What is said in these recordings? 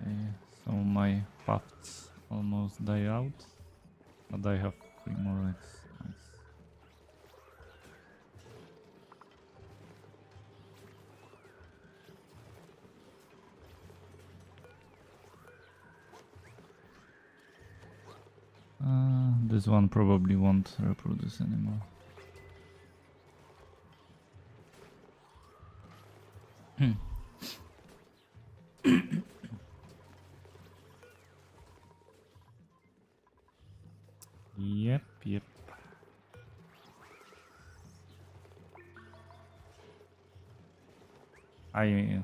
Okay, so my paths almost die out, but I have 3 more eggs. Nice. This one probably won't reproduce anymore. Yep. I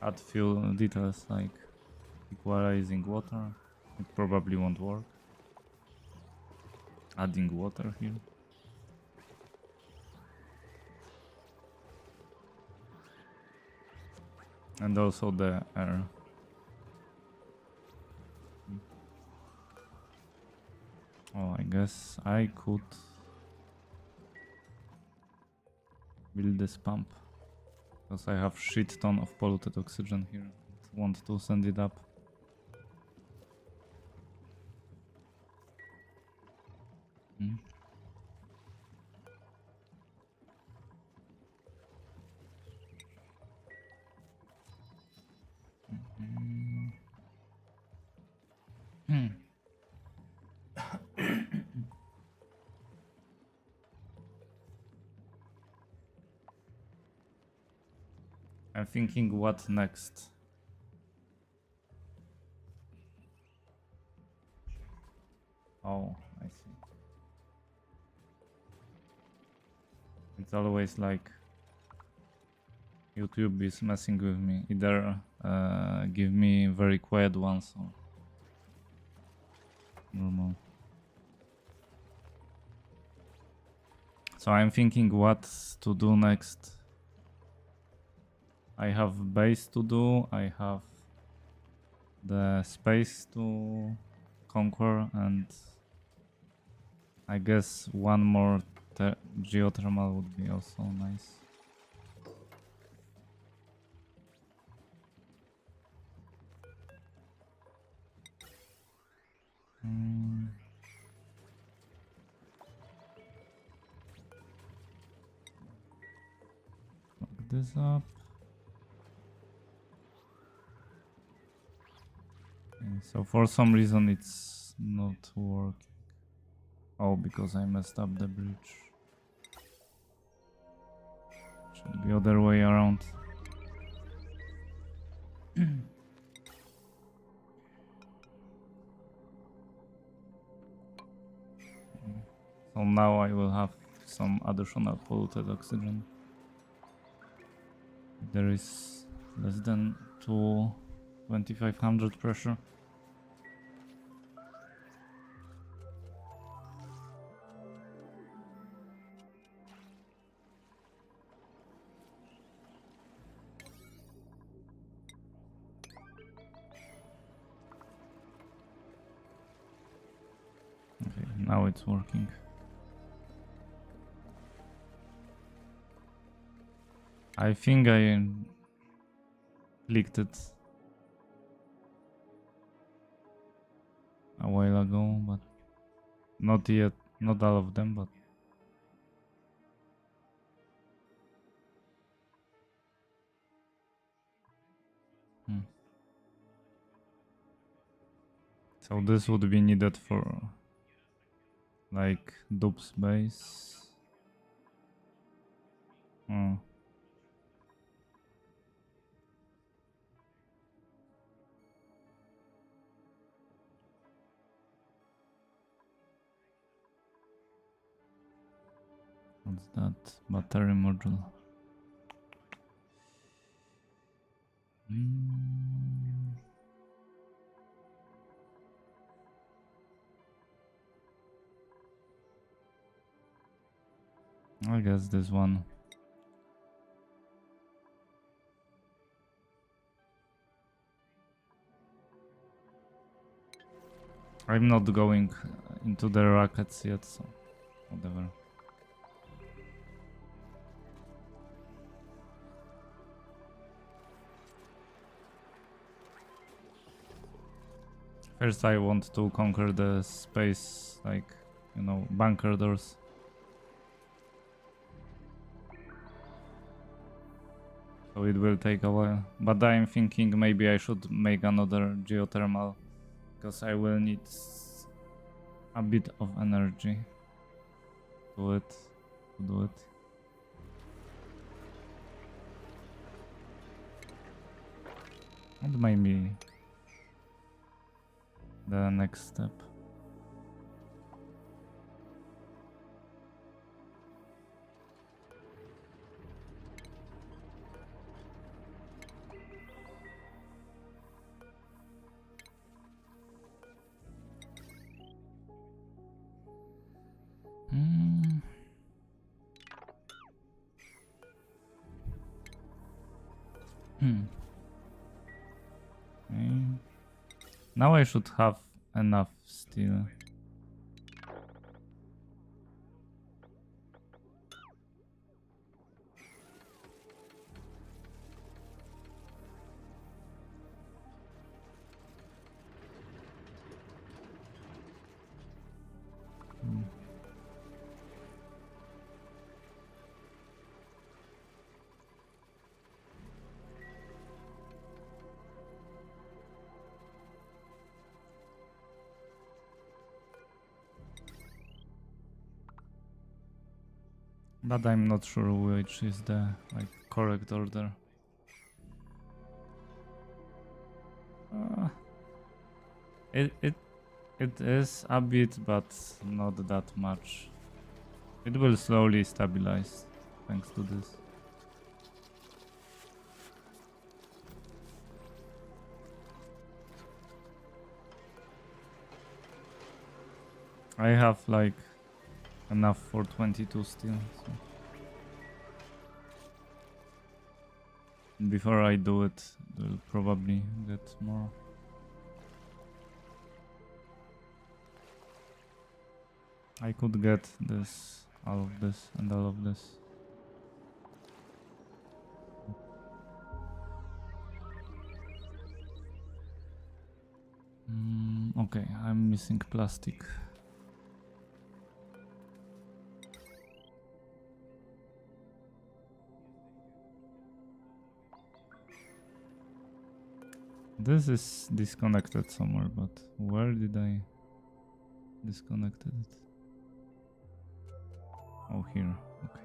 add few details like equalizing water. It probably won't work. Adding water here. And also the air. Oh, I guess I could build this pump. Because I have shit ton of polluted oxygen here. Want to send it up. Hmm. I'm thinking what next. Oh, I see. It's always like YouTube is messing with me. Either give me very quiet ones or normal. So I'm thinking what to do next. I have base to do, I have the space to conquer, and I guess one more geothermal would be also nice. Look this up. Okay, so for some reason it's not working. Oh, because I messed up the bridge. Should be other way around. So now I will have some additional polluted oxygen. There is less than 2500 pressure. Okay, now it's working. I think I clicked it a while ago, but not yet, not all of them, but so this would be needed for like Dub's base. What's that? Battery module. I guess this one. I'm not going into the rockets yet, so whatever. First I want to conquer the space, like, you know, bunker doors. So it will take a while. But I'm thinking maybe I should make another geothermal, because I will need a bit of energy to do it. And maybe the next step. Hmm. Okay. Now I should have enough steel. But I'm not sure which is the correct order. Uh, it is a bit, but not that much. It will slowly stabilize thanks to this. I have like enough for 22 still. So. Before I do it, we'll probably get more. I could get this, all of this, and all of this. Okay, I'm missing plastic. This is disconnected somewhere, but where did I disconnect it? Oh, here. Okay.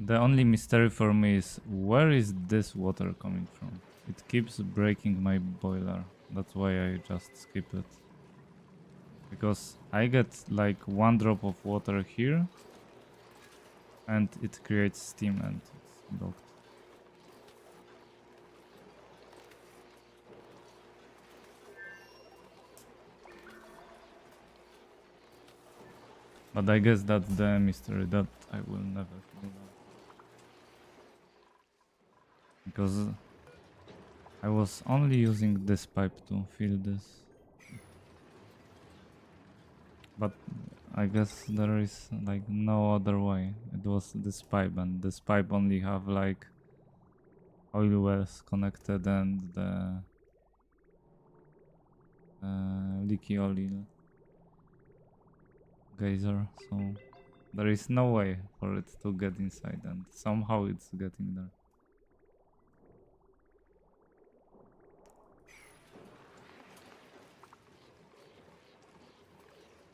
The only mystery for me is where is this water coming from? It keeps breaking my boiler. That's why I just skip it. Because I get like one drop of water here and it creates steam and it's blocked. But I guess that's the mystery that I will never figure out. Because I was only using this pipe to fill this. But I guess there is like no other way. It was this pipe, and this pipe only have like oil wells connected and the leaky oil geyser. So there is no way for it to get inside, and somehow it's getting there.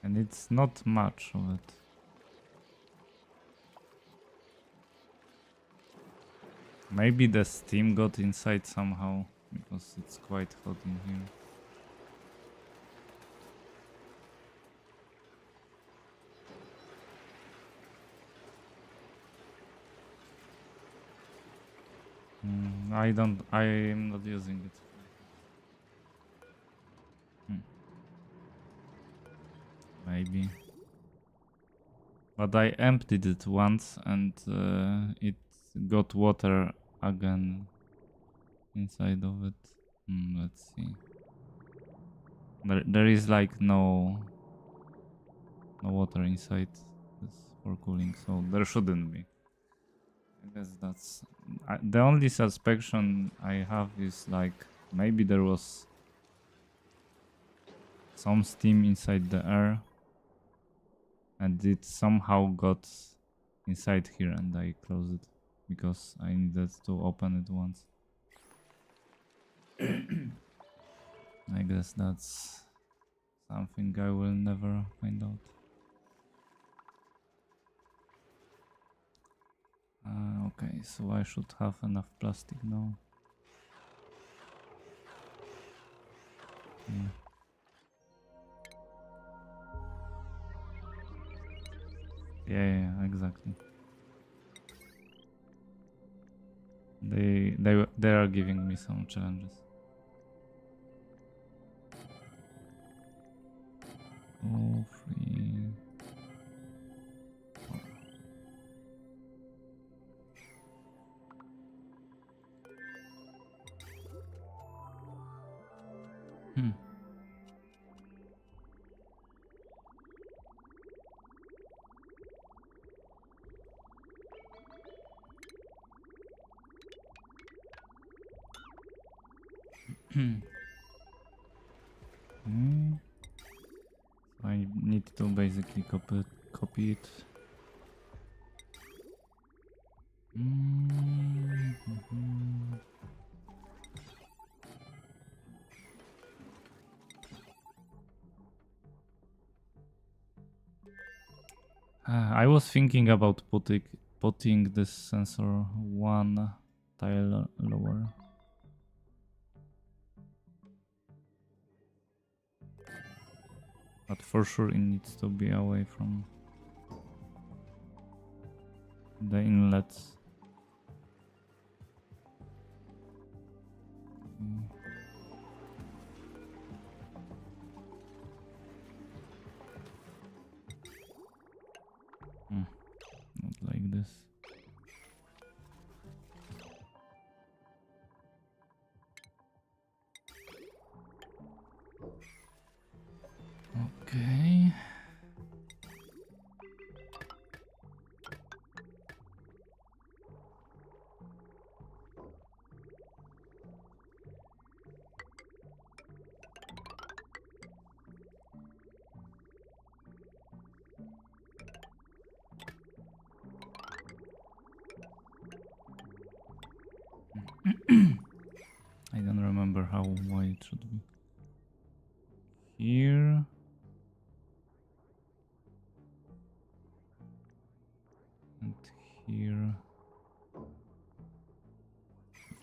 And it's not much of it. Maybe the steam got inside somehow, because it's quite hot in here. I'm not using it. Maybe. But I emptied it once and it got water again inside of it. Let's see. There is like no water inside this for cooling, so there shouldn't be. I guess that's the only suspicion I have is like maybe there was some steam inside the air and it somehow got inside here and I closed it because I needed to open it once. I guess that's something I will never find out. Okay, so I should have enough plastic now. Yeah. Yeah, exactly. They are giving me some challenges. 2, 3. Hmm. Hmm. I need to basically copy it. I was thinking about putting this sensor one tile lower. But for sure it needs to be away from the inlets. Not like this. Okay. I don't remember how wide it should be. Here. And here.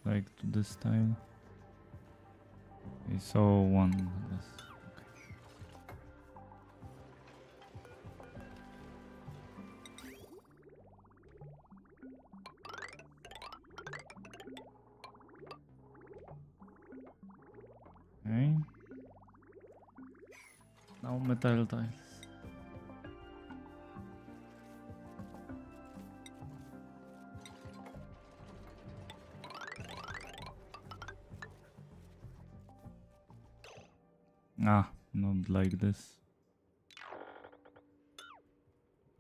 Like to this style. Okay, so one less. Okay. Now metal tiles. Ah, not like this.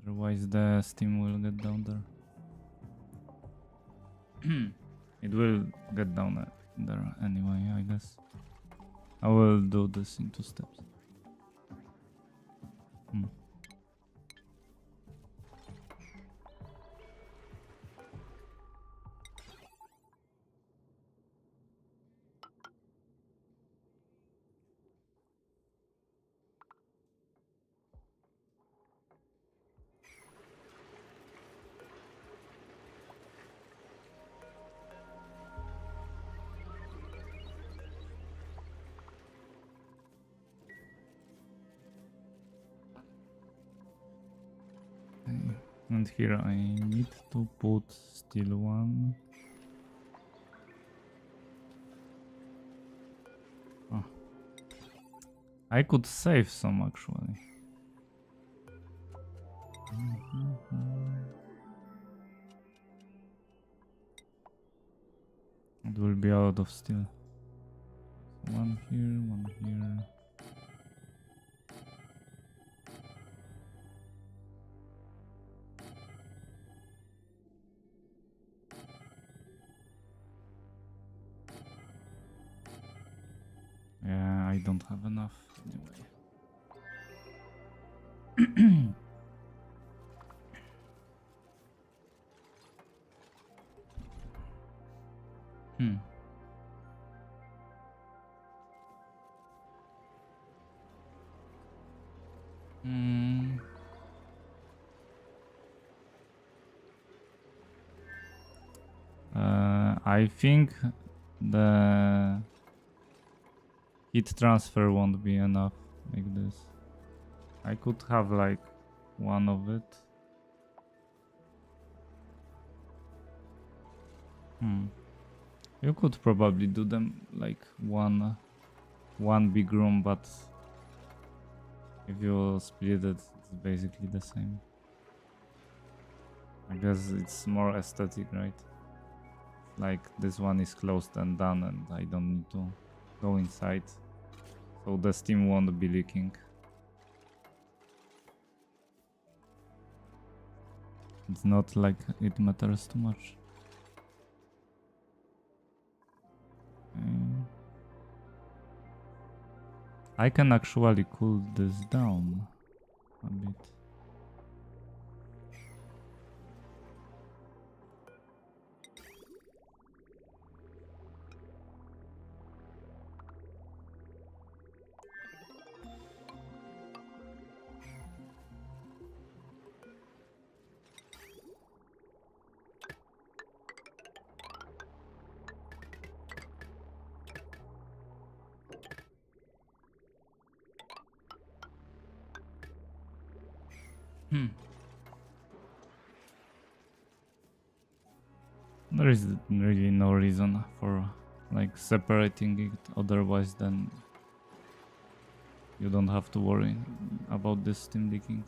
Otherwise the steam will get down there. It will get down there anyway, I guess. I will do this in 2 steps. Okay. And here I need to put still one. Oh. I could save some actually. It will be out of steel. One here, one here. Yeah, I don't have enough anyway. Hmm. Hmm. I think the heat transfer won't be enough like this. I could have like one of it. You could probably do them like one big room, but if you split it, it's basically the same. I guess it's more aesthetic, right? Like this one is closed and done, and I don't need to go inside, so the steam won't be leaking. It's not like it matters too much. Okay. I can actually cool this down a bit. There is really no reason for like separating it, otherwise then you don't have to worry about this steam leaking.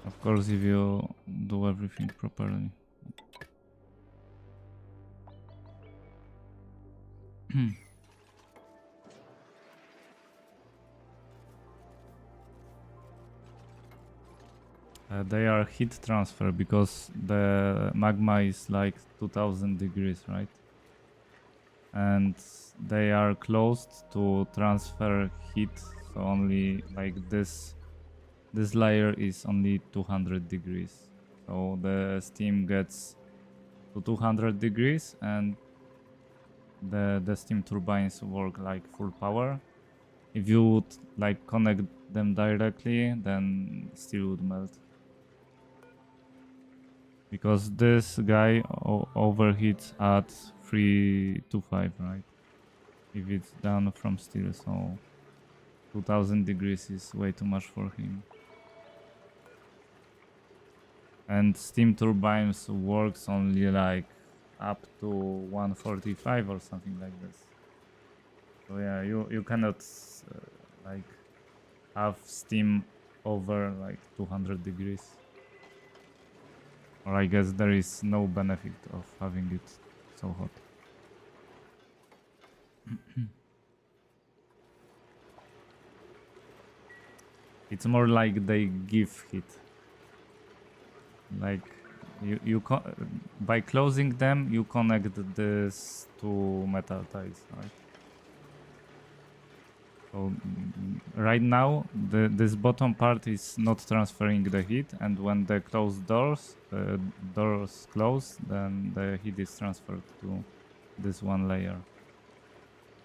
Of course, if you do everything properly. They are heat transfer because the magma is like 2000 degrees, right? And they are closed to transfer heat, so only like this layer is only 200 degrees. So the steam gets to 200 degrees and the steam turbines work like full power. If you would like connect them directly, then steel would melt. Because this guy overheats at 325, right? If it's done from steel, so 2000 degrees is way too much for him. And steam turbines works only like up to 145 or something like this. So yeah, you cannot like have steam over like 200 degrees. Or I guess there is no benefit of having it so hot. It's more like they give heat. Like by closing them, you connect this to metal tiles, right? So right now, this bottom part is not transferring the heat, and when the doors close, then the heat is transferred to this one layer,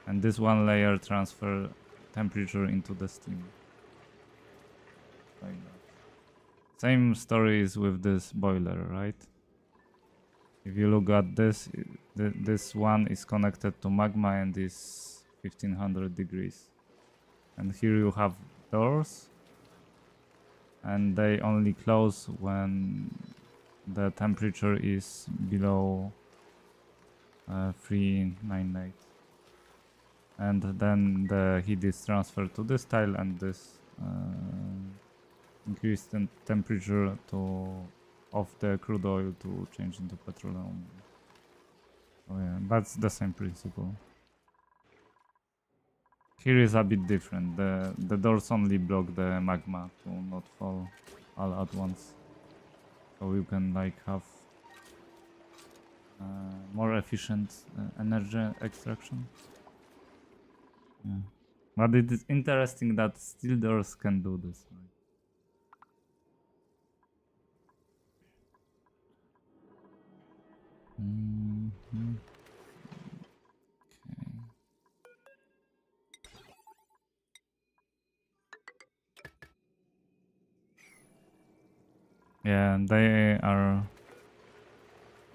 and this one layer transfer temperature into the steam. Like that. Same story is with this boiler, right? If you look at this, this one is connected to magma and is 1500 degrees. And here you have doors, and they only close when the temperature is below 398. And then the heat is transferred to this tile, and this increased temperature to of the crude oil to change into petroleum. Oh yeah, that's the same principle. Here is a bit different. The doors only block the magma to not fall all at once. So you can like have more efficient energy extraction. Yeah. But it is interesting that steel doors can do this. Right? Mhm. Okay. Yeah,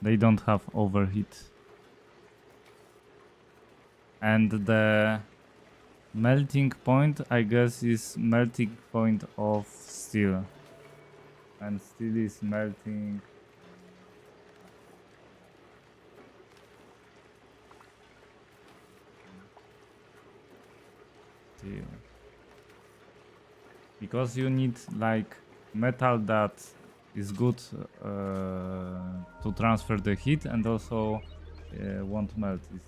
they don't have overheat. And the melting point, I guess, is melting point of steel. And steel is melting. Steel. Because you need like metal that is good to transfer the heat and also won't melt easily.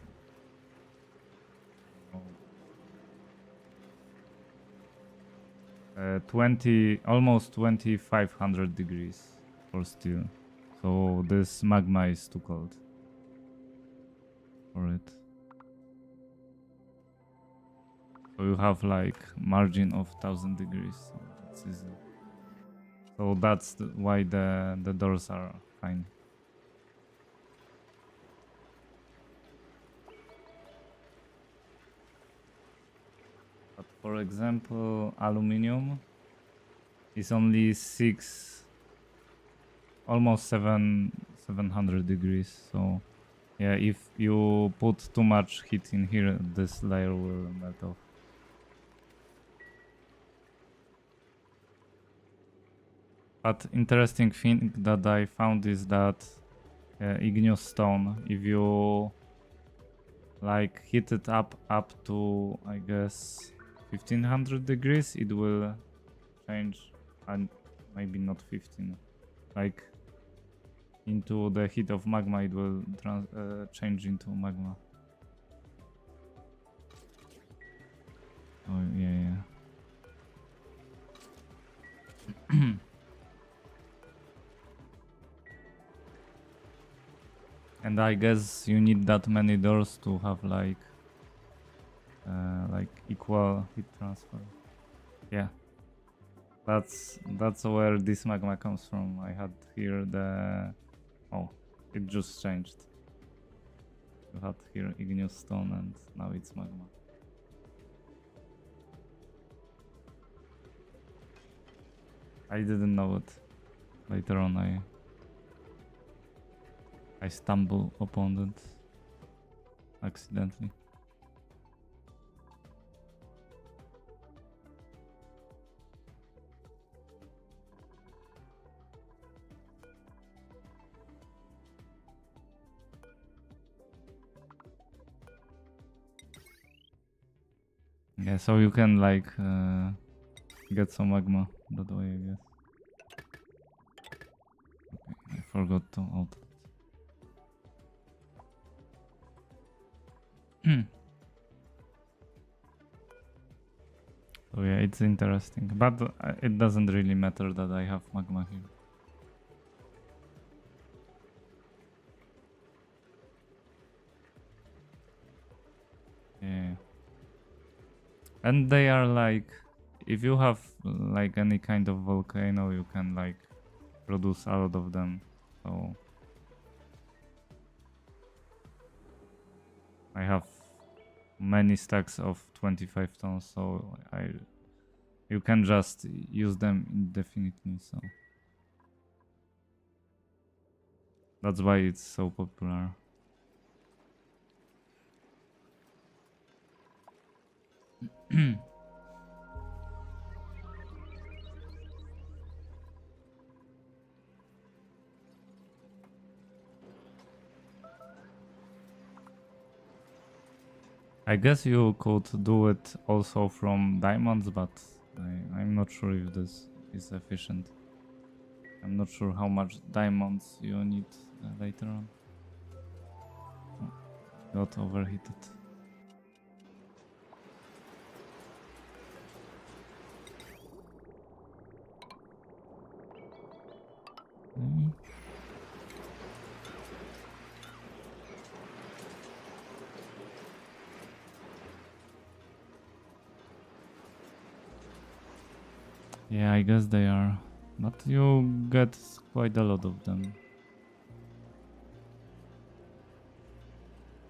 So, 20, almost 2500 degrees for steel. So this magma is too cold for it. So you have like margin of 1000 degrees. So it's easy. So that's why the doors are fine. But for example, aluminium is only 6, almost 700 degrees. So yeah, if you put too much heat in here, this layer will melt off. But interesting thing that I found is that igneous stone, if you like heat it up to, I guess, 1500 degrees, it will change, and maybe not 15, like into the heat of magma, it will change into magma. Oh yeah. And I guess you need that many doors to have like equal heat transfer. Yeah, that's where this magma comes from. I had here oh, it just changed. You had here igneous stone and now it's magma. I didn't know it. Later on I stumbled upon it accidentally. Yeah, so you can like get some magma that way, I guess. Okay, I forgot to out. So yeah, it's interesting, but it doesn't really matter that I have magma here. Yeah, and they are like, if you have like any kind of volcano, you can like produce a lot of them. So I have many stacks of 25 tons, so you can just use them indefinitely. So that's why it's so popular. I guess you could do it also from diamonds, but I'm not sure if this is efficient. I'm not sure how much diamonds you need later on. Oh, got overheated. Okay. Yeah, I guess they are. But you get quite a lot of them.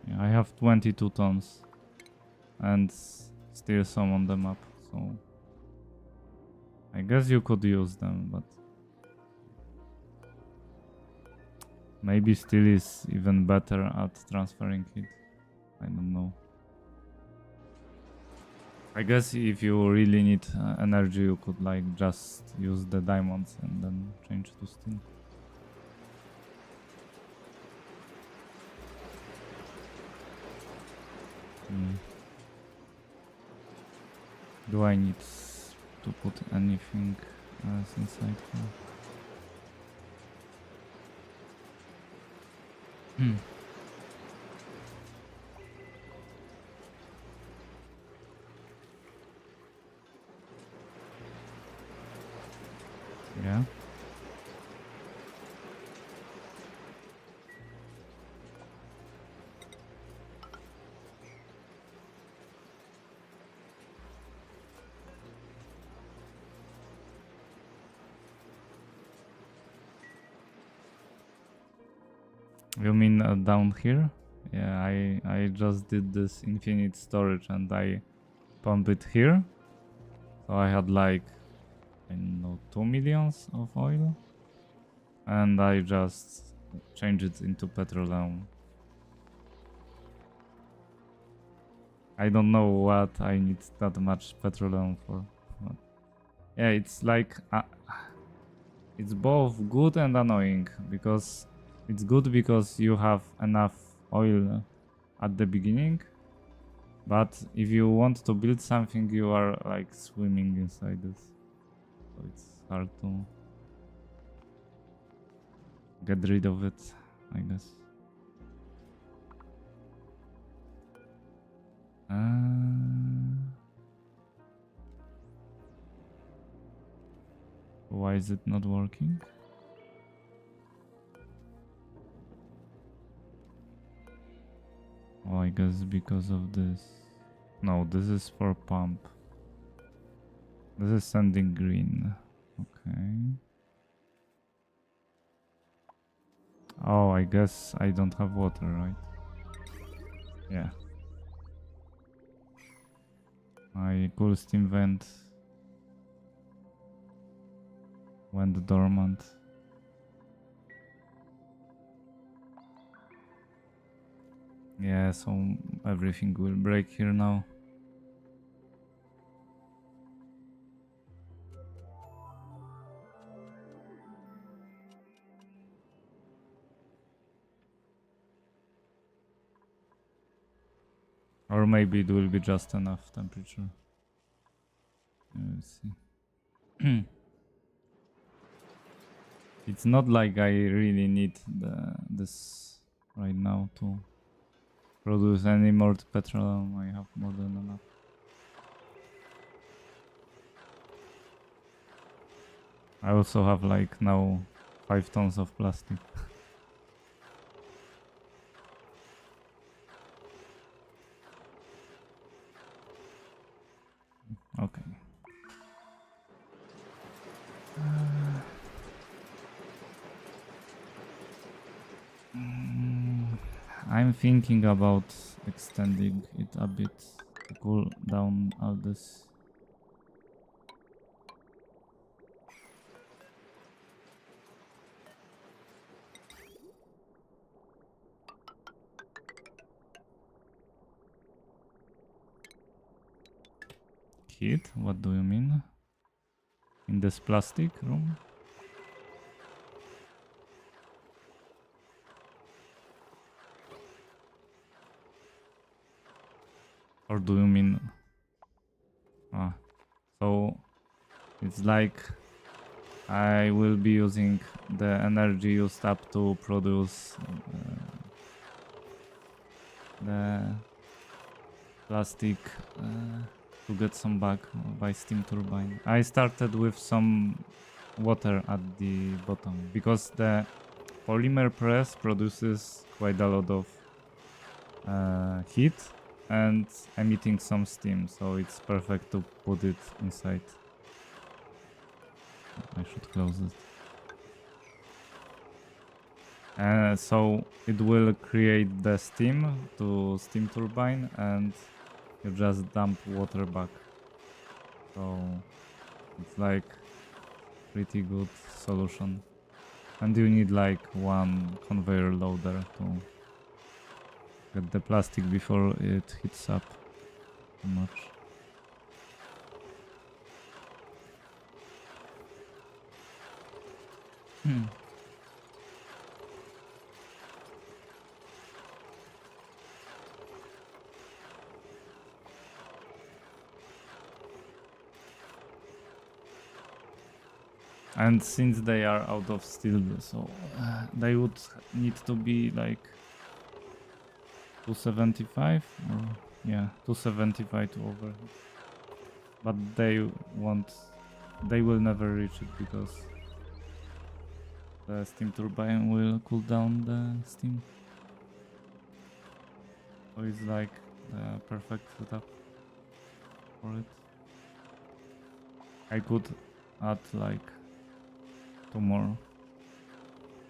Yeah, I have 22 tons. And still some on the map, so I guess you could use them, but maybe still is even better at transferring it. I don't know. I guess if you really need energy, you could like just use the diamonds and then change to steel. Mm. Do I need to put anything else inside here? Hmm. Yeah. You mean down here? Yeah, I just did this infinite storage and I pump it here. So I had like, I don't know, 2 millions of oil. And I just change it into petroleum. I don't know what I need that much petroleum for. But yeah, it's like, it's both good and annoying because it's good because you have enough oil at the beginning. But if you want to build something, you are like swimming inside this. So it's hard to get rid of it, I guess. Why is it not working? Oh, I guess because of this. No, this is for pump. This is sending green. Okay. Oh, I guess I don't have water, right? Yeah. My cool steam vent went dormant. Yeah, so everything will break here now. Or maybe it will be just enough temperature. We'll see. It's not like I really need this right now to produce any more petroleum. I have more than enough. I also have like now 5 tons of plastic. Okay. I'm thinking about extending it a bit to cool down all this. Heat? What do you mean? In this plastic room? Or do you mean... Ah, so it's like I will be using the energy used up to produce the plastic to get some back by steam turbine. I started with some water at the bottom because the polymer press produces quite a lot of heat and emitting some steam, so it's perfect to put it inside. I should close it. So it will create the steam to steam turbine and you just dump water back. So it's like pretty good solution. And you need like one conveyor loader to get the plastic before it heats up too much. And since they are out of steel, so they would need to be like 275 or yeah, 275 to overheat. But they will never reach it because the steam turbine will cool down the steam. So it's like the perfect setup for it. I could add like 2 more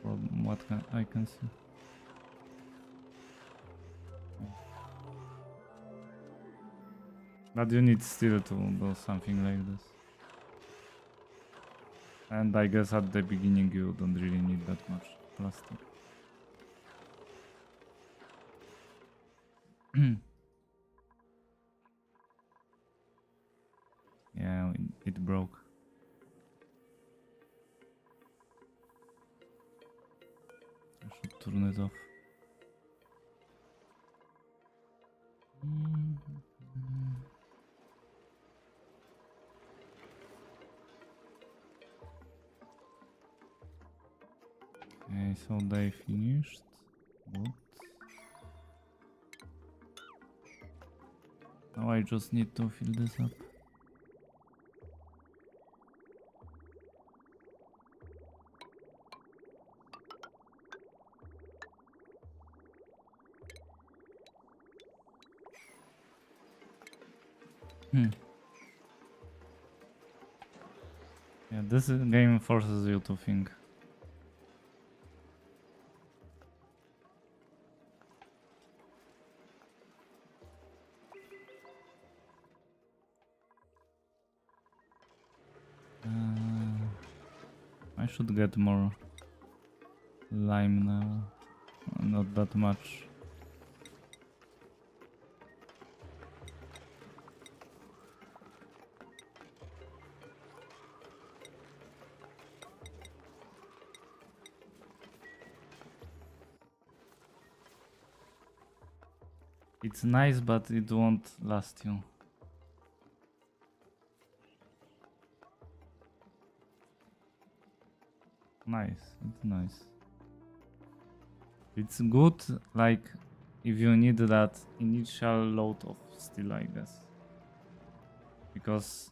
from what I can see. But you need steel to do something like this. And I guess at the beginning you don't really need that much plastic. Yeah, it broke. I should turn it off. Okay, so they finished. Good. Now I just need to fill this up. Yeah, this game forces you to think. I should get more lime now. Not that much. It's nice, but it won't last you. Nice, it's nice. It's good, like, if you need that initial load of steel, I guess. Because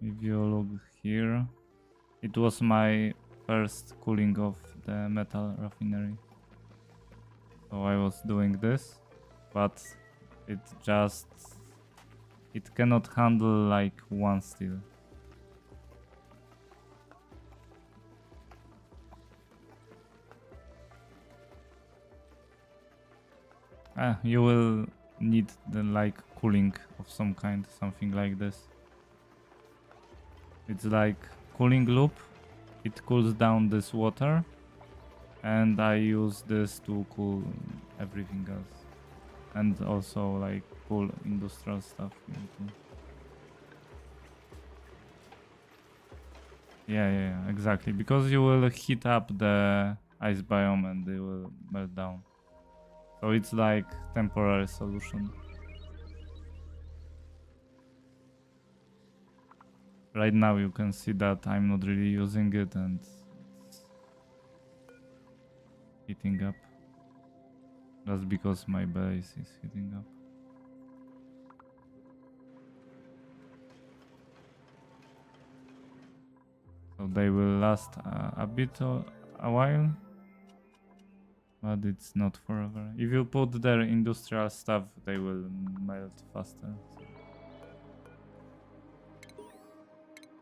if you look here, it was my first cooling of the metal refinery. So I was doing this, but it cannot handle like one steel. You will need the like cooling of some kind, something like this. It's like cooling loop. It cools down this water, and I use this to cool everything else, and also like cool industrial stuff here too. Yeah, exactly. Because you will heat up the ice biome and they will melt down. So it's like temporary solution. right now you can see that I'm not really using it and it's heating up. That's because my base is heating up. So they will last a bit a while, but it's not forever. If you put their industrial stuff, they will melt faster.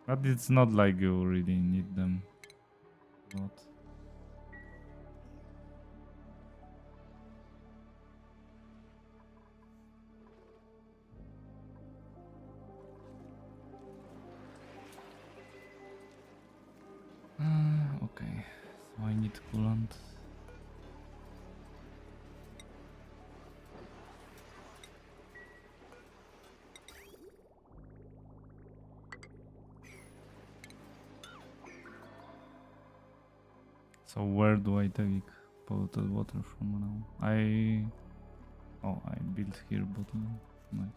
But it's not like you really need them a lot. Okay, so I need coolant. So where do I take polluted water from now? I built here bottle. Nice.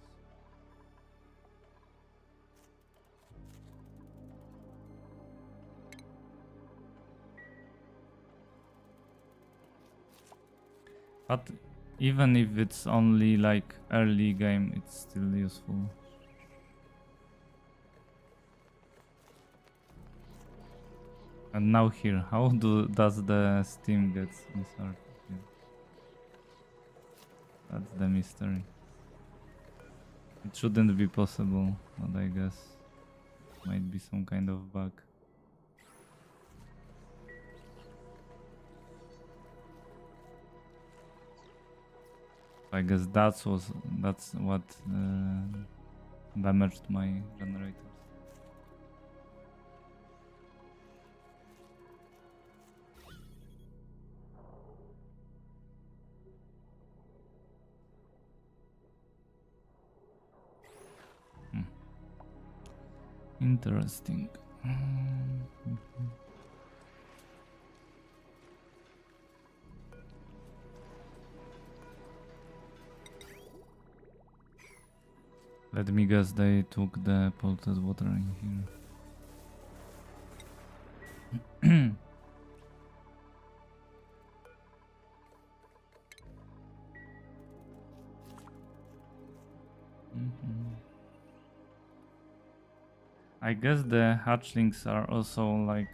But even if it's only like early game, it's still useful. And now here, how does the steam get inserted here? That's the mystery. It shouldn't be possible, but I guess might be some kind of bug. I guess that's what damaged my generators. Interesting. Let me guess, they took the polluted water in here. I guess the hatchlings are also like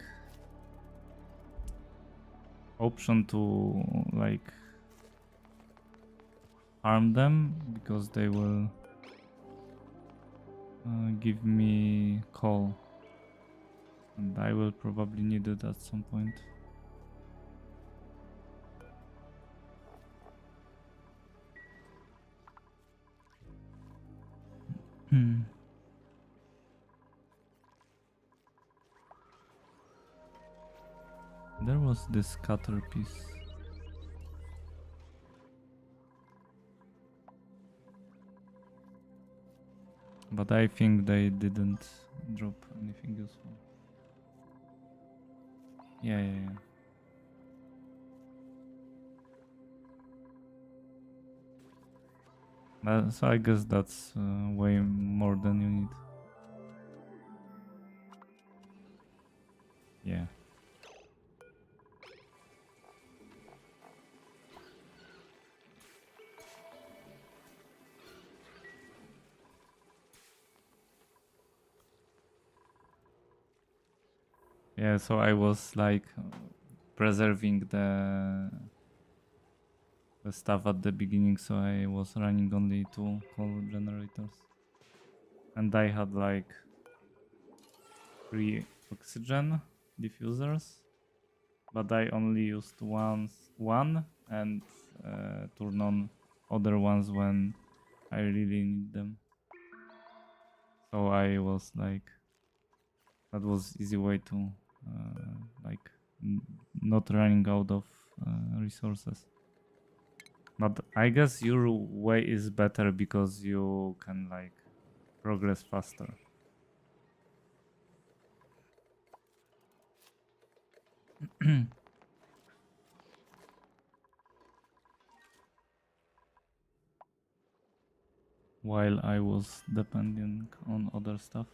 option to like harm them because they will give me coal and I will probably need it at some point. There was this cutter piece. But I think they didn't drop anything useful. Yeah. So I guess that's way more than you need. Yeah. Yeah, so I was like preserving the stuff at the beginning, so I was running only 2 coal generators. And I had like 3 oxygen diffusers, but I only used one and turn on other ones when I really need them. So I was like, that was easy way to like not running out of resources. But I guess your way is better because you can like progress faster. While I was depending on other stuff.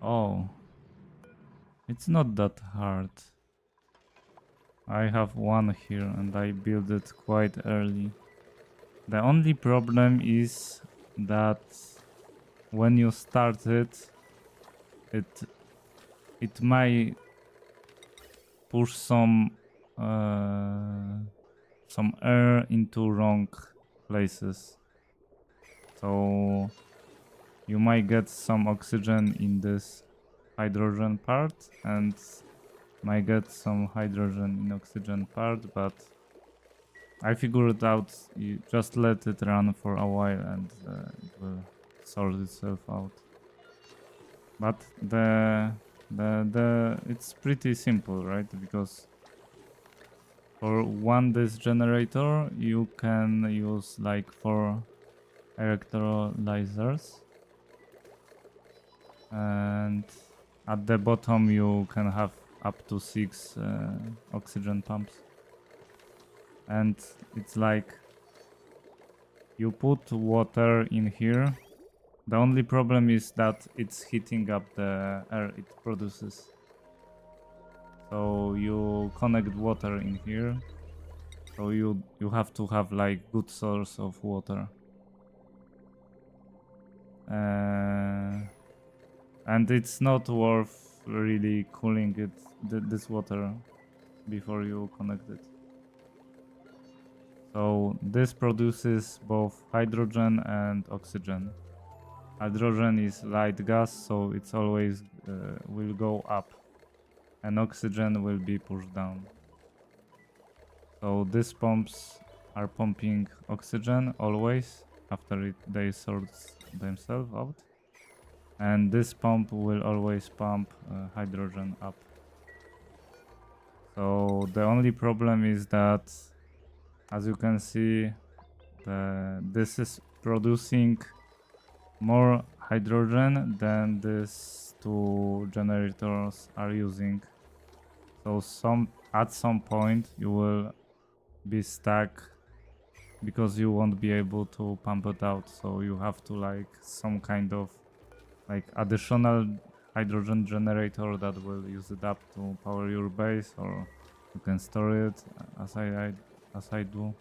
Oh, it's not that hard. I have one here and I built it quite early. The only problem is that when you start it, it might push some air into wrong places. So you might get some oxygen in this hydrogen part and might get some hydrogen in oxygen part, but I figured out you just let it run for a while and it will sort itself out. But the it's pretty simple, right? Because for one this generator you can use like 4 electrolyzers, and at the bottom you can have up to 6 oxygen pumps. And it's like you put water in here. The only problem is that it's heating up the air it produces. So you connect water in here. So you have to have like good source of water. And it's not worth really cooling it, this water, before you connect it. So this produces both hydrogen and oxygen. Hydrogen is light gas, so it's always will go up, and oxygen will be pushed down. So these pumps are pumping oxygen always after they sort themselves out, and this pump will always pump hydrogen up. So the only problem is that, as you can see, this is producing more hydrogen than these 2 generators are using. So at some point you will be stuck because you won't be able to pump it out. So you have to like some kind of like additional hydrogen generator that will use it up to power your base, or you can store it as I do.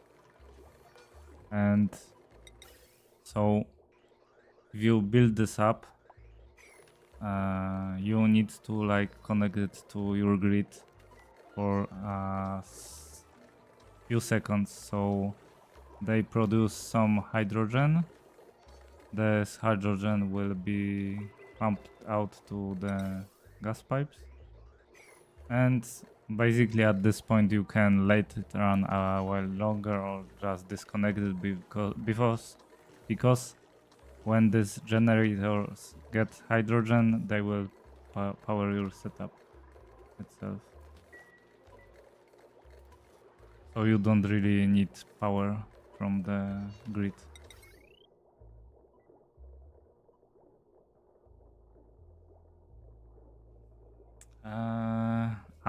And so if you build this up, you need to like connect it to your grid for a few seconds. So they produce some hydrogen. This hydrogen will be pumped out to the gas pipes, and basically at this point you can let it run a while longer or just disconnect it because when these generators get hydrogen, they will power your setup itself. So you don't really need power from the grid.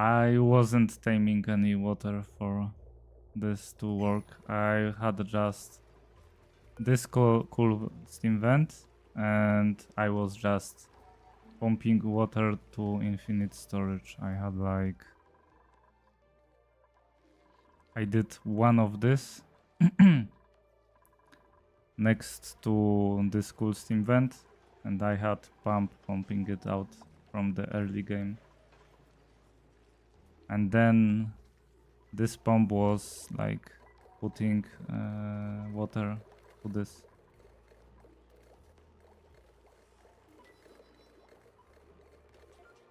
I wasn't taming any water for this to work. I had just this cool steam vent, and I was just pumping water to infinite storage. I had like I did one of this next to this cool steam vent, and I had pumping it out from the early game. And then this pump was like putting water to this.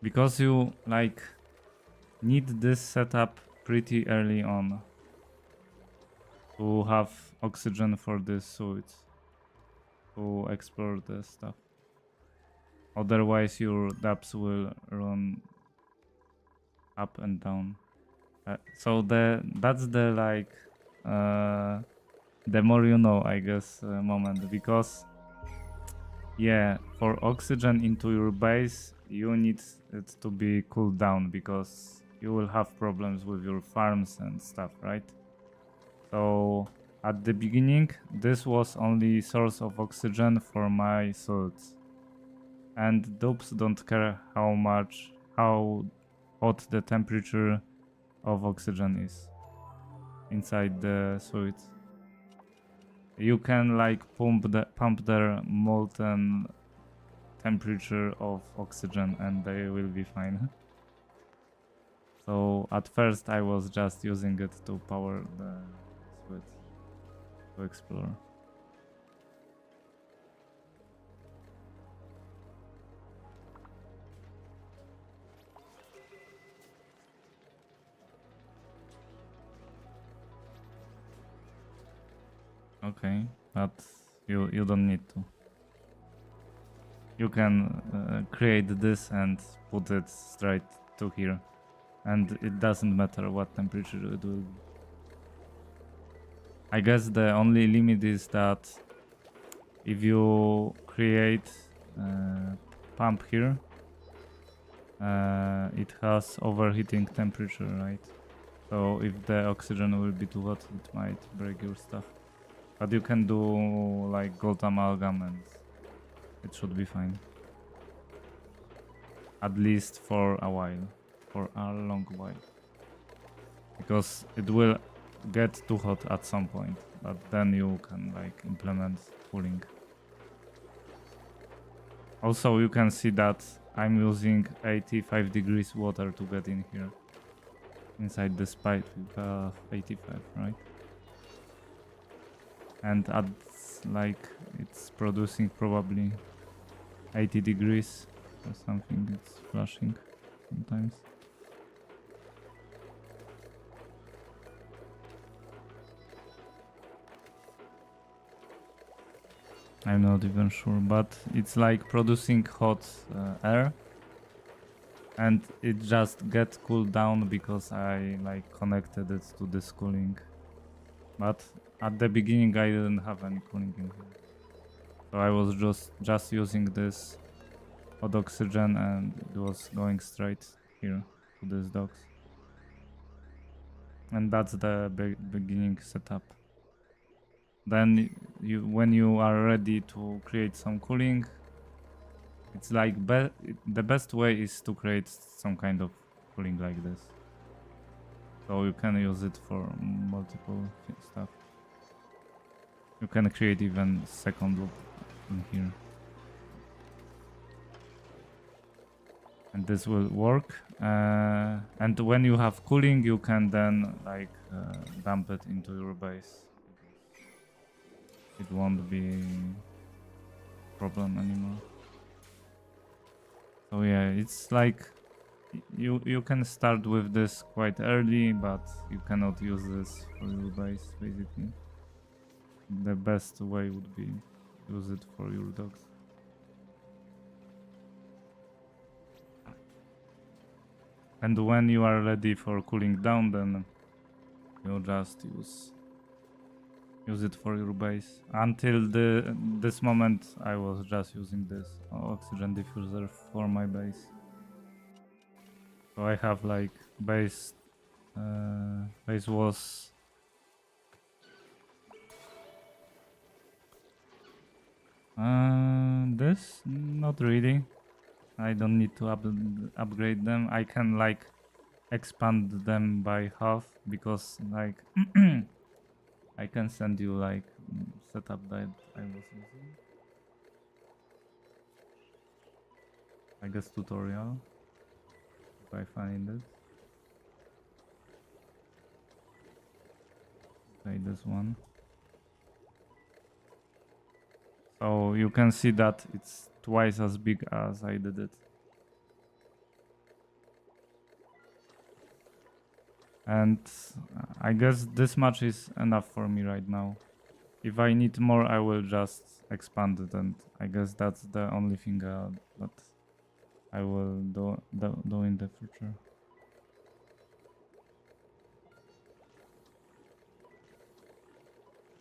Because you like need this setup pretty early on to have oxygen for this suit to explore the stuff. Otherwise your dApps will run up and down. So that's the like the more you know, I guess, moment, because yeah, for oxygen into your base you need it to be cooled down, because you will have problems with your farms and stuff, right? So at the beginning this was only source of oxygen for my suits, and dupes don't care how hot the temperature of oxygen is inside the suit. You can like pump their molten temperature of oxygen and they will be fine. So at first I was just using it to power the suit to explore. Okay, but you don't need to. You can create this and put it straight to here, and it doesn't matter what temperature it will be. I guess the only limit is that if you create pump here, it has overheating temperature, right? So if the oxygen will be too hot, it might break your stuff. But you can do like gold amalgam and it should be fine. At least for a while. For a long while. Because it will get too hot at some point. But then you can like implement cooling. Also you can see that I'm using 85 degrees water to get in here. Inside this pipe with 85, right? And at like it's producing probably 80 degrees or something. It's flashing sometimes. I'm not even sure, but it's like producing hot air, and it just gets cooled down because I like connected it to this cooling. But at the beginning I didn't have any cooling in here, so I was just using this hot oxygen and it was going straight here to these docks. And that's the beginning setup. Then when you are ready to create some cooling, it's like the best way is to create some kind of cooling like this. So you can use it for multiple stuff. You can create even second loop in here. And this will work. And when you have cooling, you can then like dump it into your base. It won't be a problem anymore. So yeah, it's like you can start with this quite early, but you cannot use this for your base basically. The best way would be use it for your dogs. And when you are ready for cooling down, then you just use it for your base. Until this moment I was just using this oxygen diffuser for my base. So I have like base was this not really. I don't need to upgrade them. I can like expand them by half because like I can send you like setup that I was using. I guess tutorial if I find it. Okay, this one. So you can see that it's twice as big as I did it. And I guess this much is enough for me right now. If I need more, I will just expand it, and I guess that's the only thing that I will do in the future.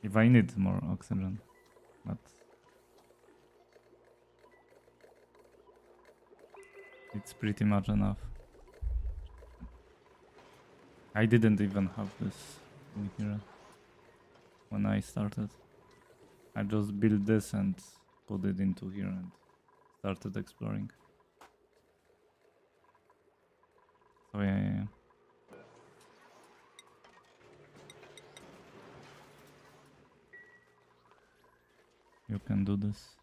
If I need more oxygen, but it's pretty much enough. I didn't even have this in here when I started. I just built this and put it into here and started exploring. So yeah. You can do this.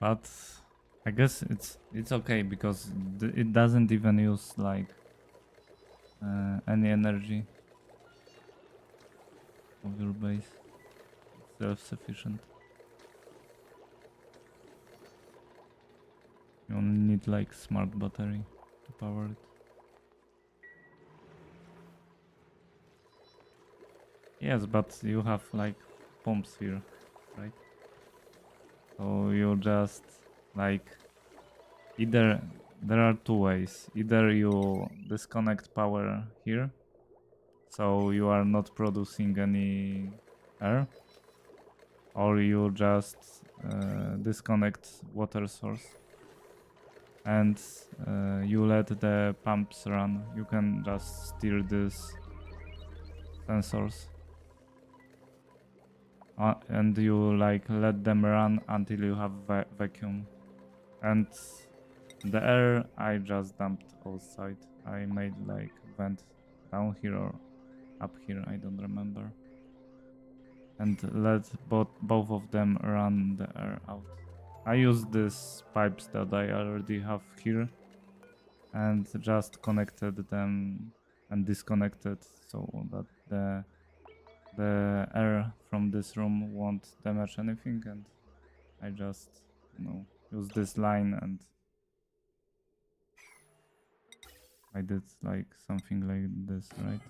But I guess it's okay because it doesn't even use like any energy of your base. It's self-sufficient. You only need like smart battery to power it. Yes, but you have like pumps here, right? So you just like either there are two ways. Either you disconnect power here, so you are not producing any air, or you just disconnect water source and you let the pumps run. You can just steer these sensors and you like let them run until you have vacuum. And the air I just dumped outside. I made like vent down here or up here, I don't remember. And let both of them run the air out. I use these pipes that I already have here and just connected them and disconnected so that the air from this room won't damage anything, and I just use this line, and I did like something like this, right?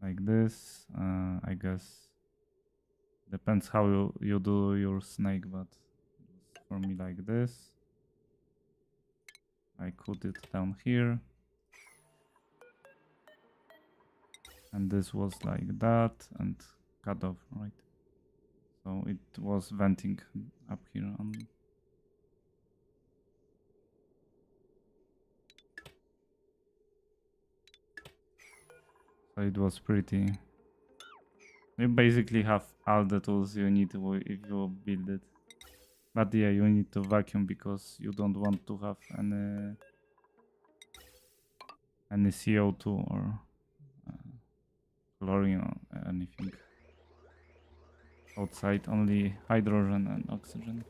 Like this, I guess. Depends how you do your snake, but for me like this. I cut it down here. And this was like that and cut off, right? So it was venting up here on. So it was pretty. You basically have all the tools you need if you build it. But yeah, you need to vacuum because you don't want to have any CO2 or chlorine or anything outside, only hydrogen and oxygen.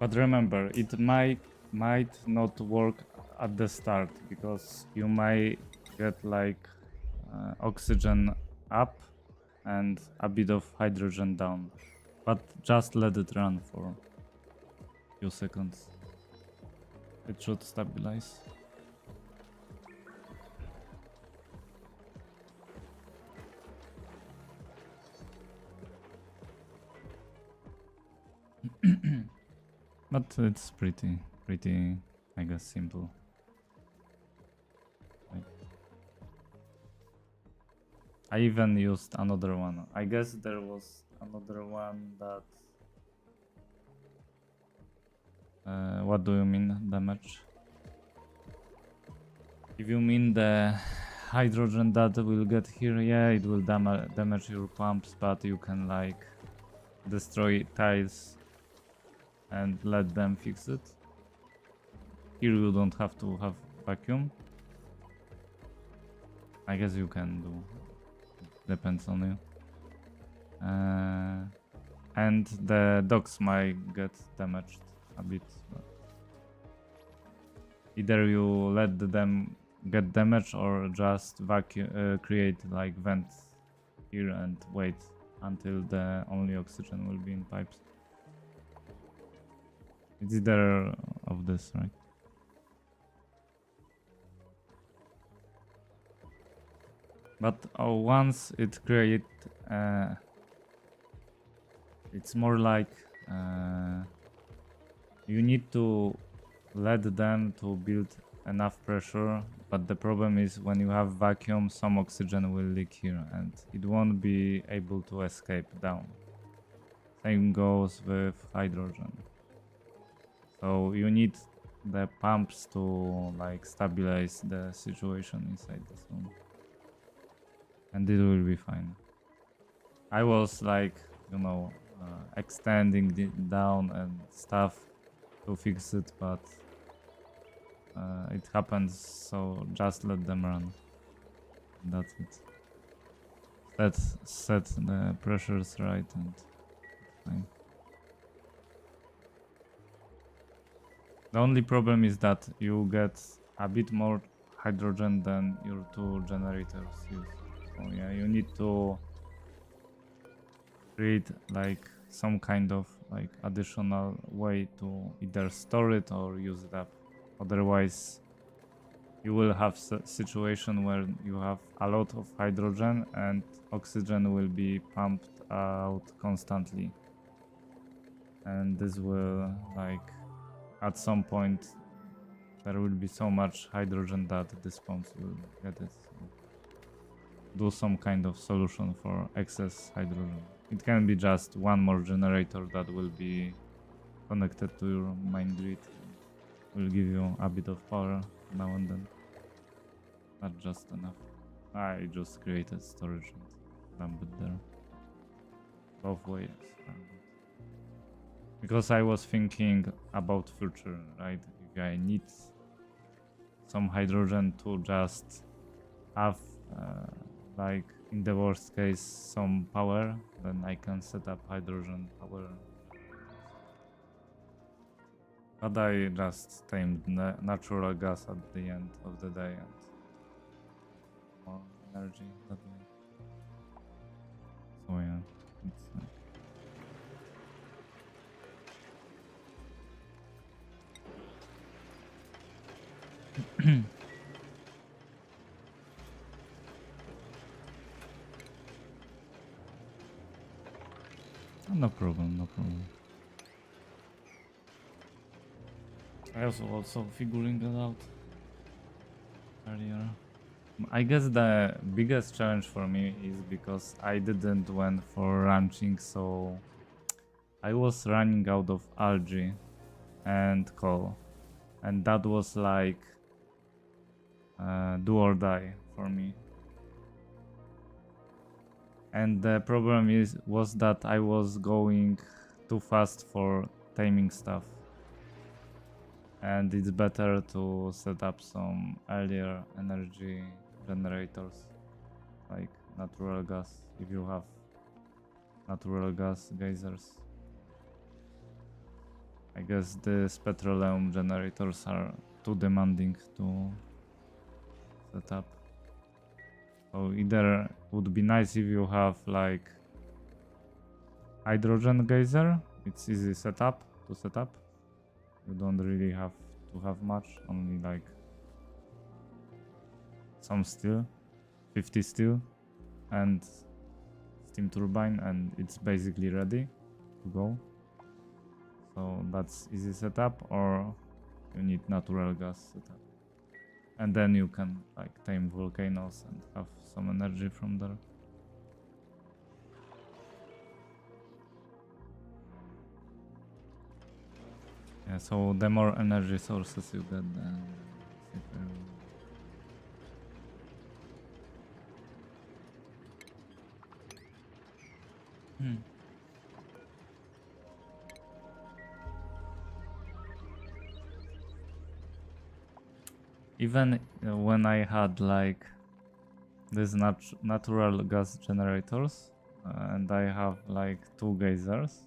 But remember, it might not work at the start because you might get like oxygen up and a bit of hydrogen down. But just let it run for a few seconds. It should stabilize. But it's pretty, I guess, simple. Right. I even used another one. I guess there was another one that... what do you mean, damage? If you mean the hydrogen that will get here, yeah, it will damage your pumps, but you can like destroy tiles and let them fix it. Here you don't have to have vacuum. I guess you can do. Depends on you. And the docks might get damaged a bit. But either you let them get damaged or just vacuum, create like vents here and wait until the only oxygen will be in pipes. It's either of this, right? But once it create, it's more like you need to led them to build enough pressure, but the problem is when you have vacuum, some oxygen will leak here and it won't be able to escape down. Same goes with hydrogen. So you need the pumps to like stabilize the situation inside the zone. And it will be fine. I was like, you know, extending it down and stuff to fix it, but it happens, so just let them run. That's it. Set the pressures right and fine. The only problem is that you get a bit more hydrogen than your two generators use. So yeah, you need to create like some kind of like additional way to either store it or use it up. Otherwise, you will have situation where you have a lot of hydrogen and oxygen will be pumped out constantly. And this will like at some point there will be so much hydrogen that this pumps will get it. So do some kind of solution for excess hydrogen. It can be just one more generator that will be connected to your main grid and will give you a bit of power now and then. Not just enough. I just created storage and dump it there. Both ways are good. Because I was thinking about future, right? If I need some hydrogen to just have like in the worst case some power, then I can set up hydrogen power. But I just tamed natural gas at the end of the day and more energy that way. So yeah, it's no problem, no problem. I was also figuring it out earlier. I guess the biggest challenge for me is because I didn't went for ranching, so I was running out of algae and coal, and that was like do or die for me. And the problem was that I was going too fast for taming stuff. And it's better to set up some earlier energy generators like natural gas if you have natural gas geysers. I guess these petroleum generators are too demanding to set up. So either would be nice if you have like hydrogen geyser, it's easy to set up. You don't really have to have much, only like some steel, 50 steel and steam turbine, and it's basically ready to go. So that's easy setup, or you need natural gas setup. And then you can like tame volcanoes and have some energy from there. Yeah, so the more energy sources you get, the safer. Even when I had like these natural gas generators and I have like two geysers,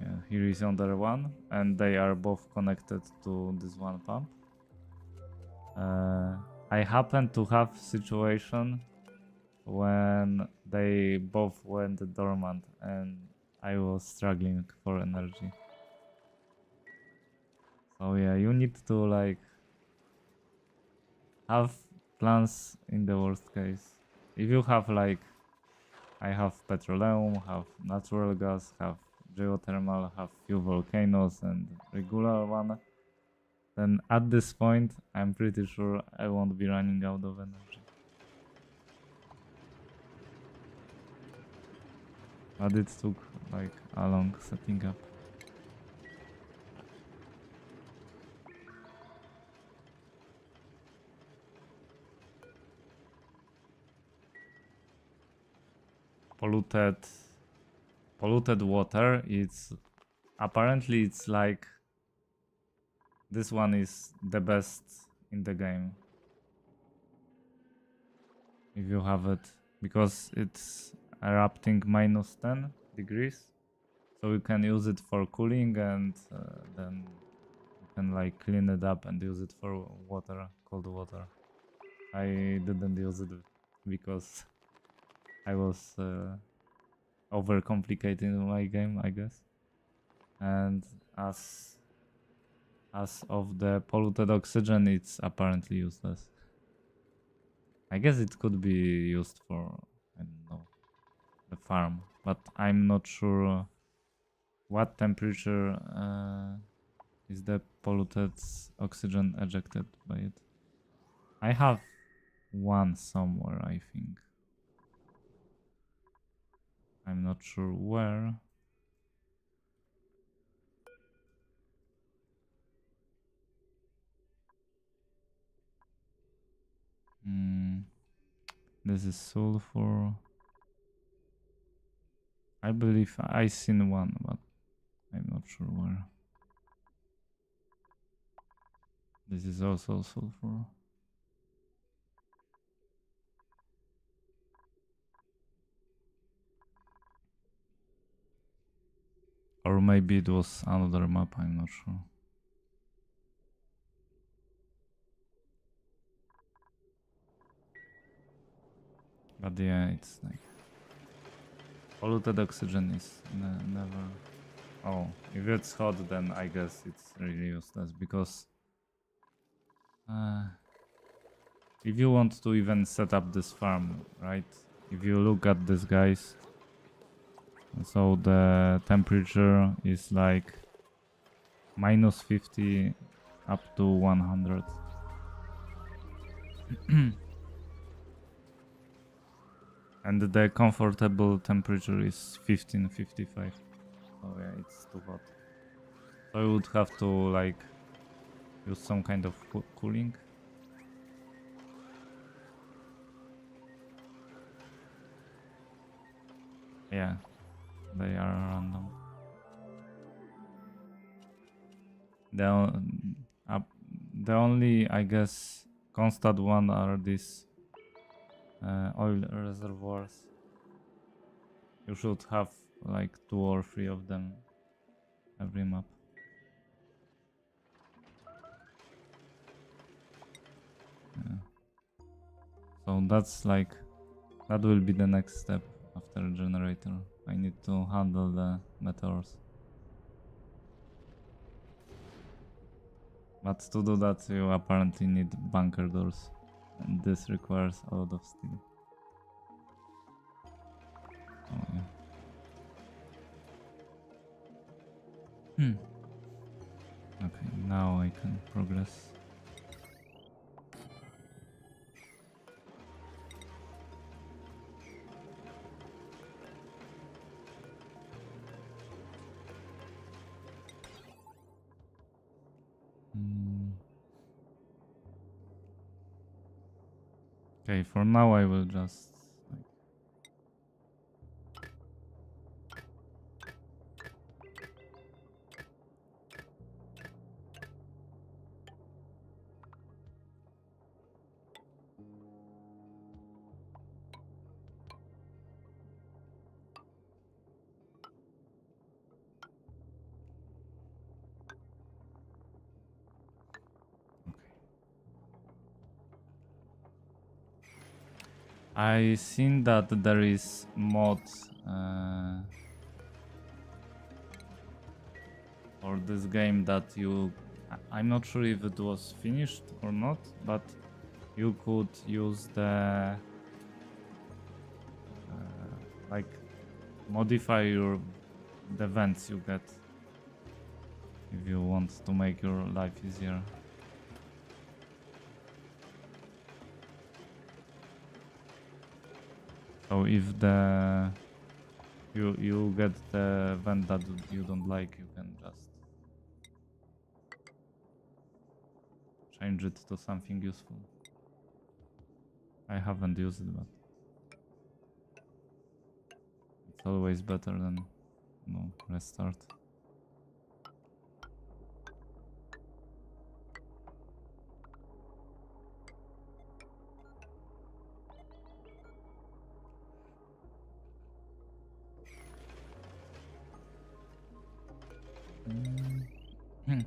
yeah, here is another one, and they are both connected to this one pump. I happen to have situation when they both went dormant and I was struggling for energy. So yeah, you need to like have plans in the worst case. If you have like, I have petroleum, have natural gas, have geothermal have few volcanoes and regular one, then at this point I'm pretty sure I won't be running out of energy. But it took like a long setting up. Polluted water, it's apparently it's like this one is the best in the game if you have it, because it's erupting minus 10 degrees, so you can use it for cooling, and then you can like clean it up and use it for water, cold water. I didn't use it because I was overcomplicating my game, I guess. And as of the polluted oxygen, it's apparently useless. I guess it could be used for, I don't know, the farm, but I'm not sure what temperature is the polluted oxygen ejected by it. I have one somewhere, I think. I'm not sure where. This is sulfur. I believe I seen one, but I'm not sure where. This is also sulfur. Or maybe it was another map, I'm not sure. But yeah, it's like polluted oxygen is never. Oh, if it's hot, then I guess it's really useless, because if you want to even set up this farm, right? If you look at this, guys, so the temperature is like minus 50 up to 100. And the comfortable temperature is 1555. Oh yeah, it's too hot. So I would have to like use some kind of cooling. Yeah, they are random. The only, I guess, constant one are these oil reservoirs. You should have like 2 or 3 of them every map. Yeah. So that's like, that will be the next step after generator. I need to handle the meteors. But to do that, you apparently need bunker doors, and this requires a lot of steel. Oh yeah. Okay, now I can progress. Okay, for now I will just like, I seen that there is mod for this game that I'm not sure if it was finished or not, but you could use the like modify your the vents you get if you want to make your life easier. So if you get the vent that you don't like, you can just change it to something useful. I haven't used it, but it's always better than restart. Hmm.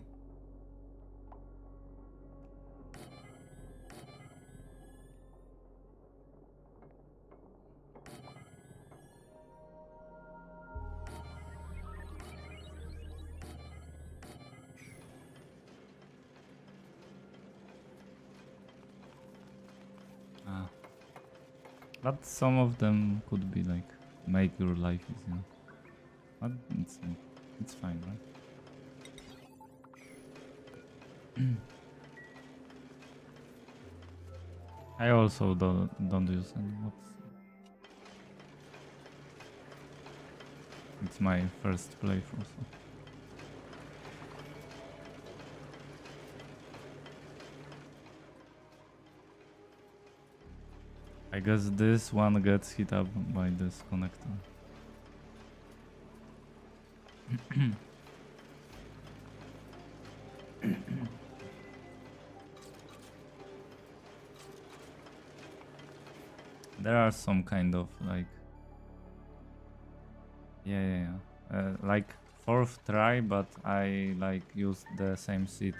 But some of them could be like make your life easier. But it's fine, right? I also don't use any. It's my first playthrough, so. I guess this one gets hit up by this connector. There are some kind of like like fourth try, but I like used the same seat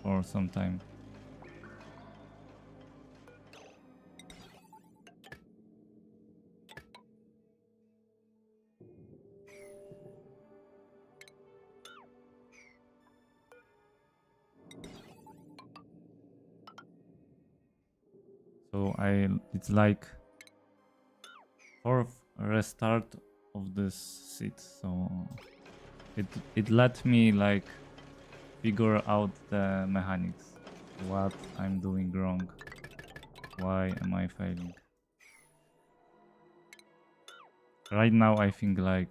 for some time. So it's like fourth restart of this seat, so it let me like figure out the mechanics, what I'm doing wrong, why am I failing. Right now I think like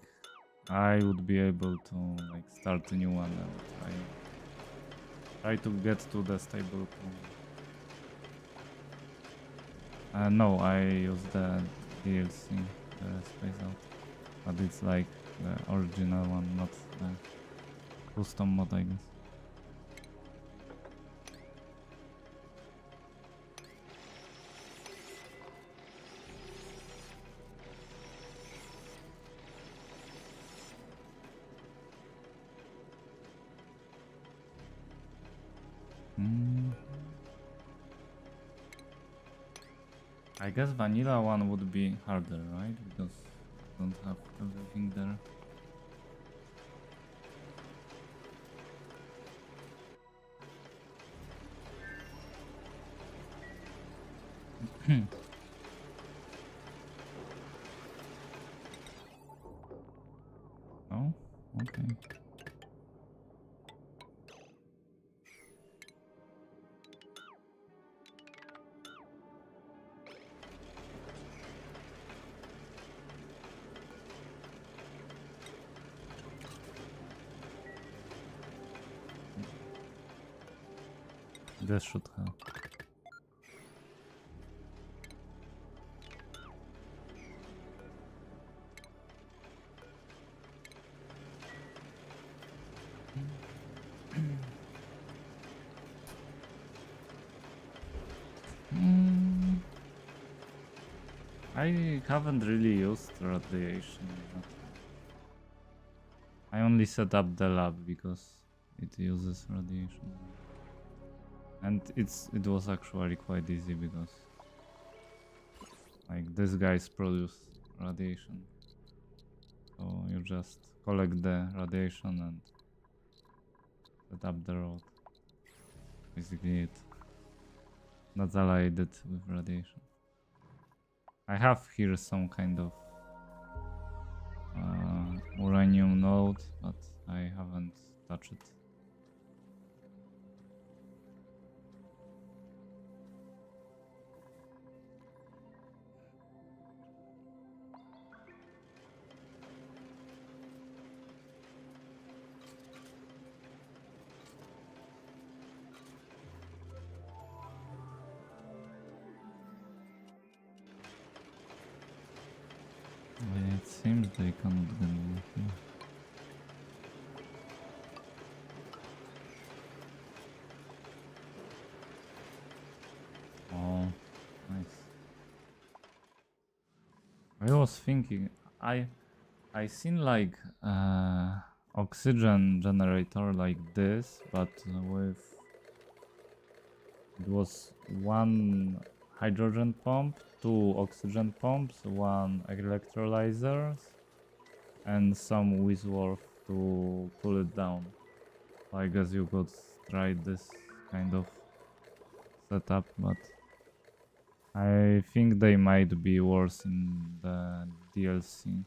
I would be able to like start a new one and try to get to the stable point. No, I use the DLC, the Space Out, but it's like the original one, not the custom mod, I guess. I guess vanilla one would be harder, right? Because you don't have everything there. Oh, okay. This should help. I haven't really used radiation. I only set up the lab because it uses radiation. And it was actually quite easy because like these guys produce radiation. So you just collect the radiation and set up the road. Basically it. That's all I did with radiation. I have here some kind of uranium node, but I haven't touched it. It seems they cannot get me here. Oh, nice. I was thinking, I seen like oxygen generator like this, but with it was one hydrogen pump, two oxygen pumps, one electrolyzers, and some Wisworth to cool it down. I guess you could try this kind of setup, but I think they might be worse in the DLC.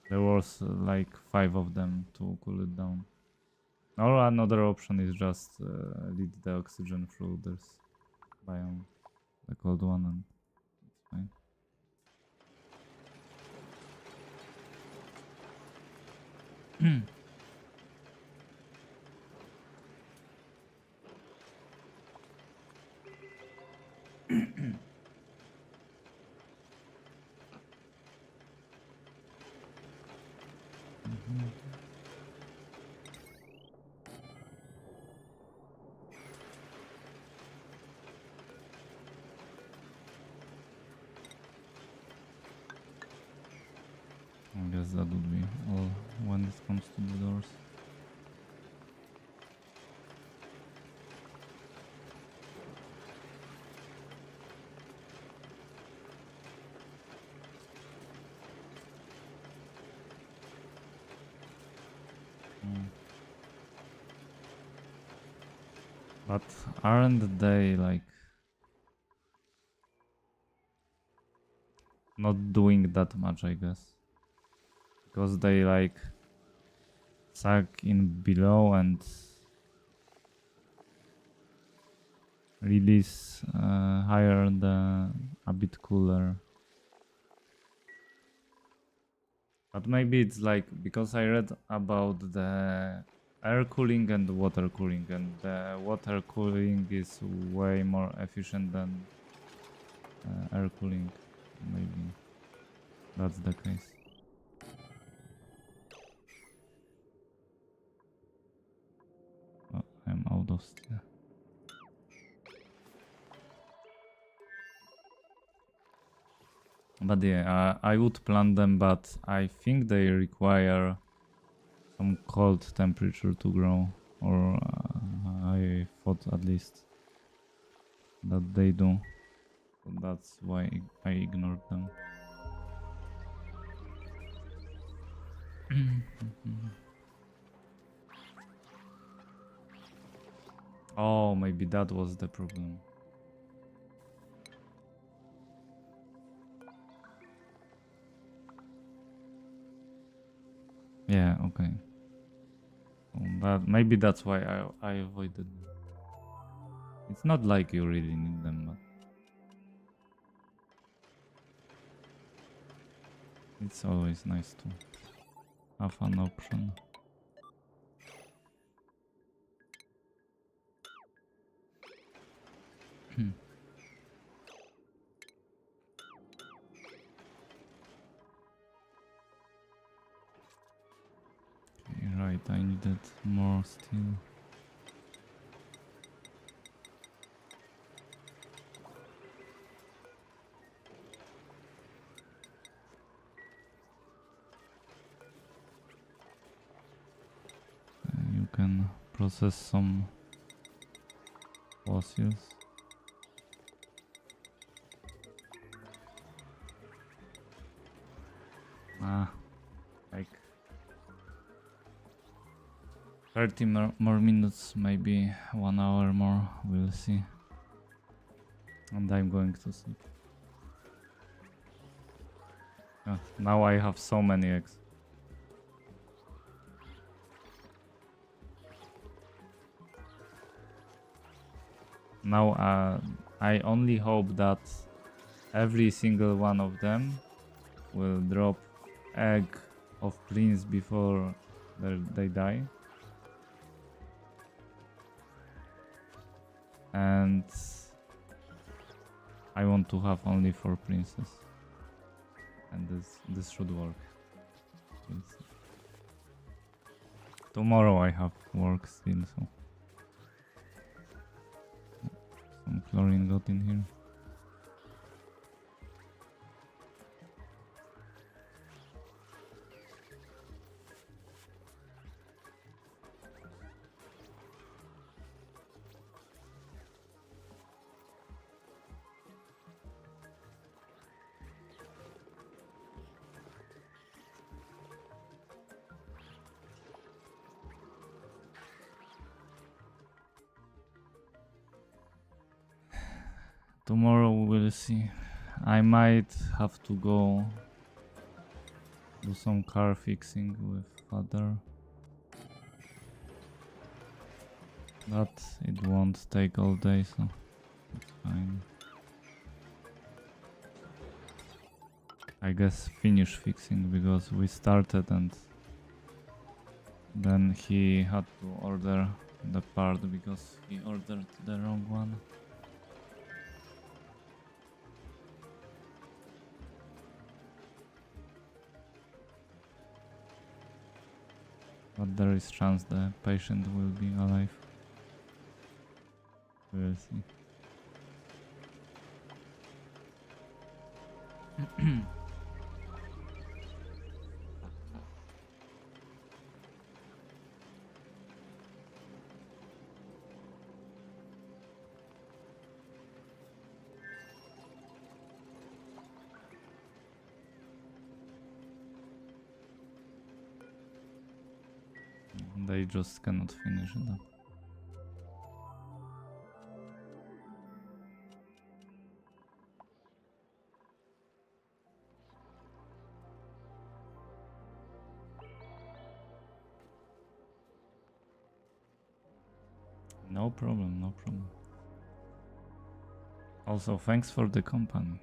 There was like 5 of them to cool it down. Or another option is just lead the oxygen through this biome, the cold one, and it's fine. I guess that would be all when it comes to the doors. But aren't they like not doing that much, I guess? Because they like suck in below and release higher a bit cooler. But maybe it's like because I read about the air cooling and water cooling, and the water cooling is way more efficient than air cooling. Maybe that's the case. Oh, I'm out of steel. But yeah, I would plant them, but I think they require some cold temperature to grow, or I thought at least that they do. So that's why I ignored them. Oh, maybe that was the problem. Yeah, okay. But maybe that's why I avoided them. It's not like you really need them, but it's always nice to have an option. Okay, right, I needed more steel. You can process some fossils. Like 30 more minutes, maybe 1 hour more, we'll see. And I'm going to sleep. Now I have so many eggs. Now I only hope that every single one of them will drop egg of prince before they die. And I want to have only 4 princes. And this should work. We'll see. Tomorrow I have work still, so some chlorine got in here. Tomorrow we'll see. I might have to go do some car fixing with father. But it won't take all day, so it's fine. I guess finish fixing because we started and then he had to order the part because he ordered the wrong one. But there is chance the patient will be alive. We'll see. They just cannot finish it up. No problem, no problem. Also, thanks for the company.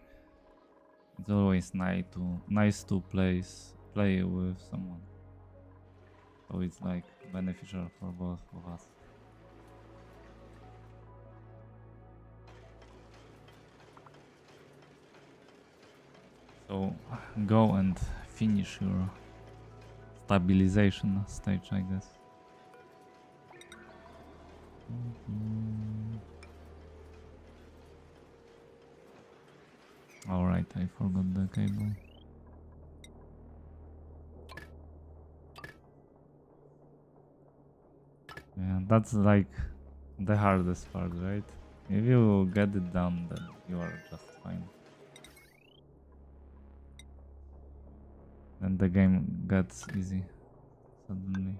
It's always nice to play with someone. So it's like beneficial for both of us. So go and finish your stabilization stage, I guess. Alright, I forgot the cable. Yeah, that's like the hardest part, right? If you get it done, then you are just fine. Then the game gets easy suddenly.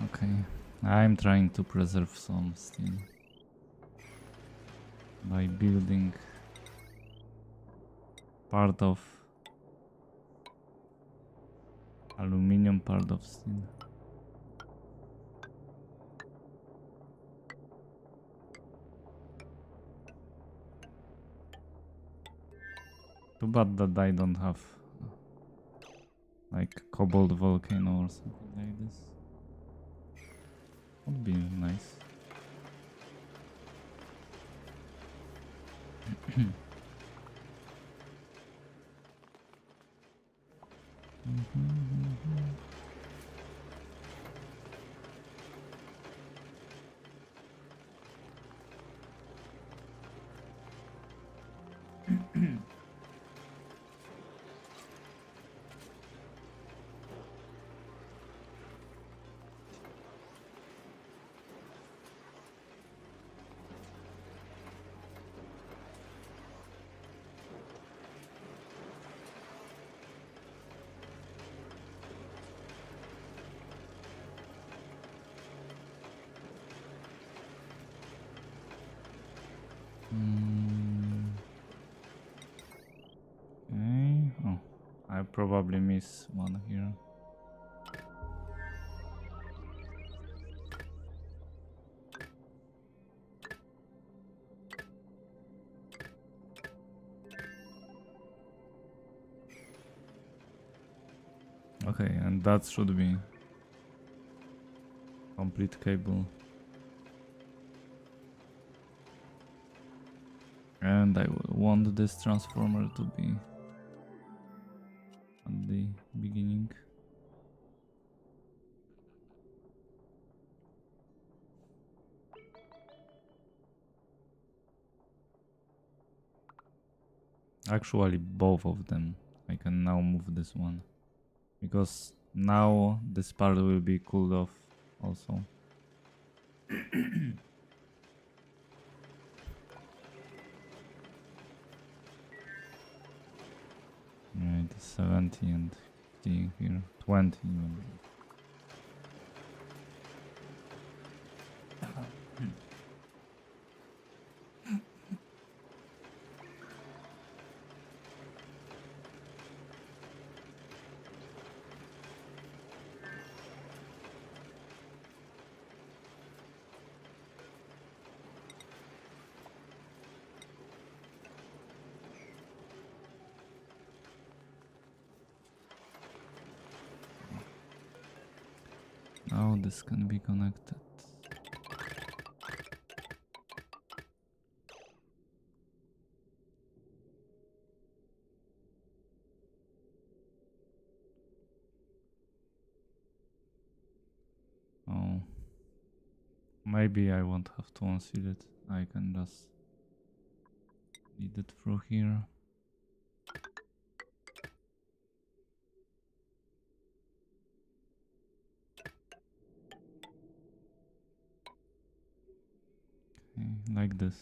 Okay, I'm trying to preserve some steel by building part of aluminium, part of steel. Too bad that I don't have like cobalt volcano or something like this. Would be nice. I probably miss one here. Okay, and that should be complete cable. And I want this transformer to be at the beginning. Actually, both of them. I can now move this one. Because now this part will be cooled off also. Right, 70 and 50 here. 20 even. Now this can be connected. Oh, maybe I won't have to unseal it. I can just lead it through here. Okay, like this.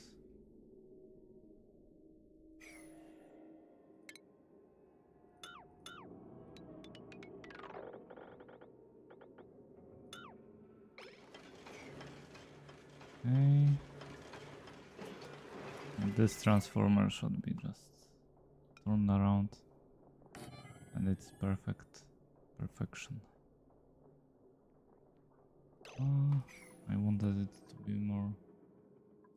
Okay. And this transformer should be just turned around. And it's perfection. I wanted it to be more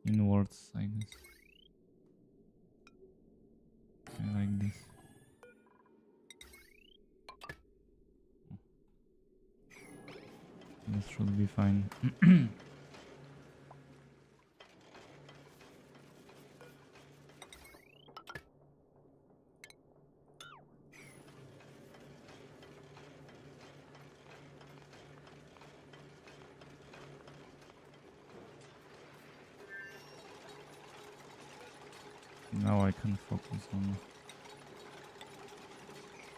inwards, I guess. I like this. This should be fine. Now I can focus on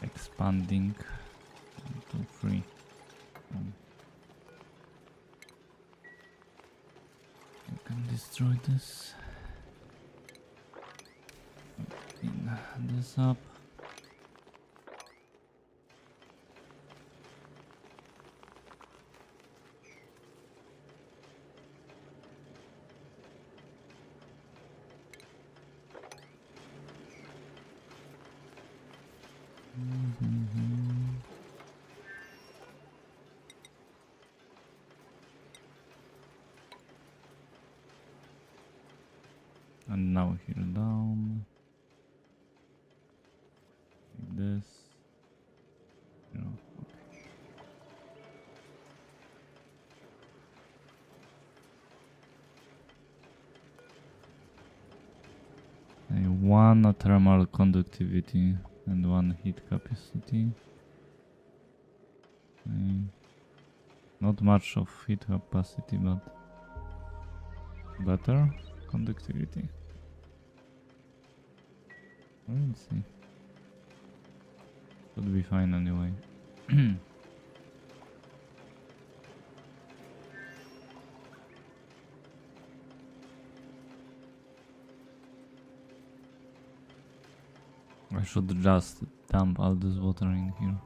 expanding. 1, 2, 3. I can destroy this. Clean this up. And now here down. Like this. You know, okay. One thermal conductivity and 1 heat capacity. Okay. Not much of heat capacity, but better conductivity. We'll see. Should be fine anyway. I should just dump all this water in here.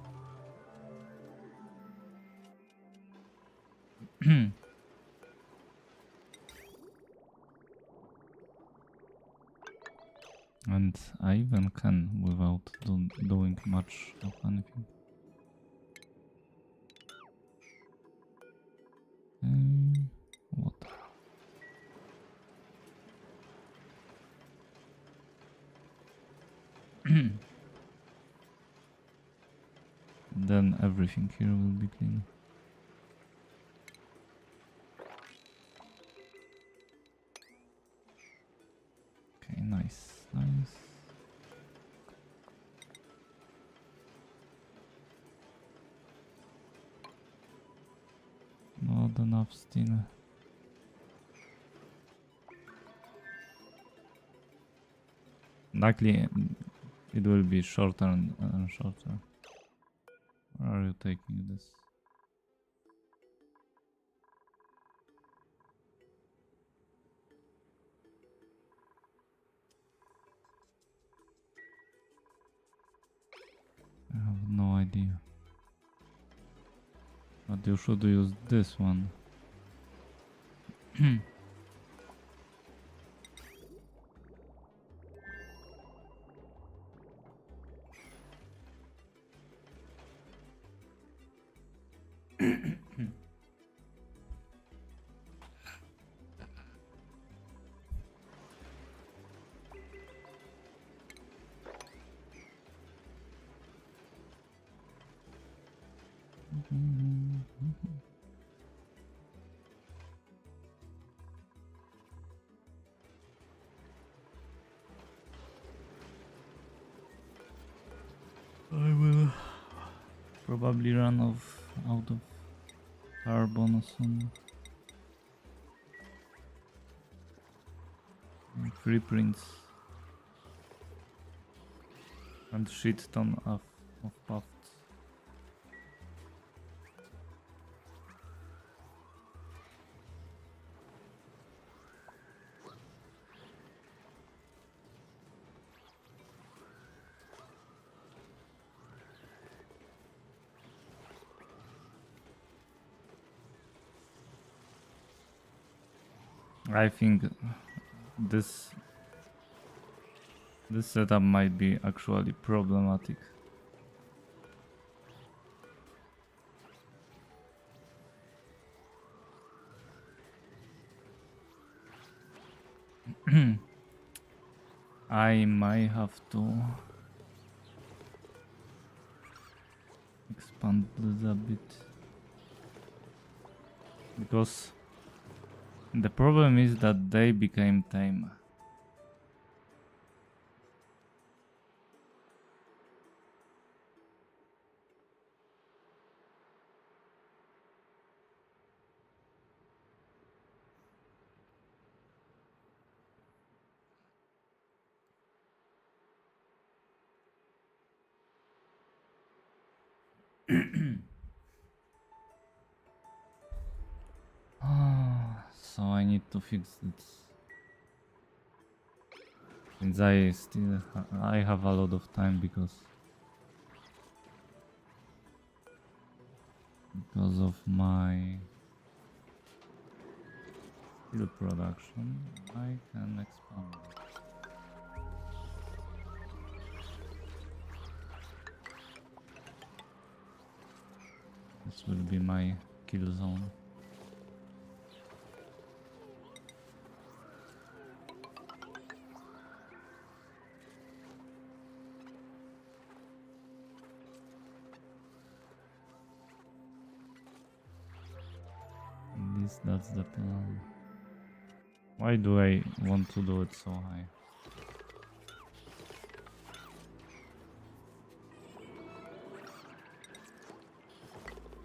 And I even can without doing much of anything. Water. Then everything here will be clean. Okay, nice, nice. Not enough still. Likely it will be shorter and shorter. Where are you taking this? I have no idea. But you should use this one. I will probably run out of carbon soon. Free prints and shit ton of puffs. I think this setup might be actually problematic. I might have to expand this a bit, because the problem is that they became tame. So I need to fix it. Since I have a lot of time because of my steel production, I can expand. This will be my kill zone. At least that's the plan. Why do I want to do it so high?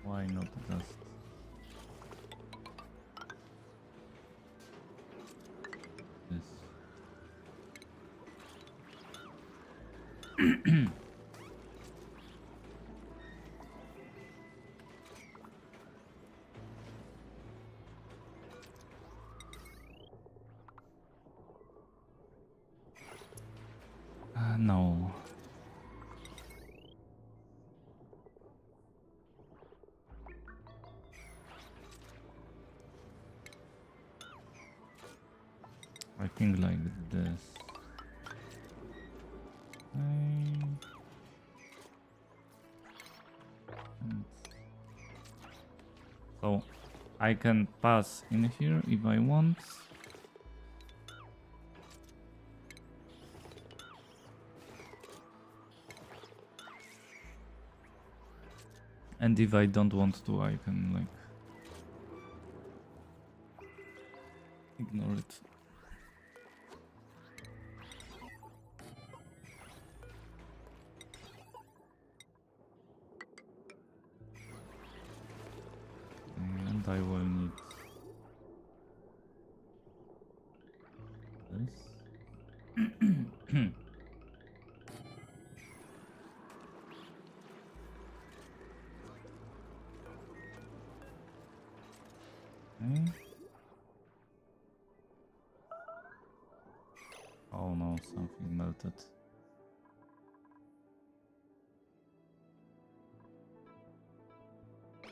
Why not just this? No. I think like this. So I can pass in here if I want. And if I don't want to, I can like ignore it. And I will need this. Okay. Oh no, something melted.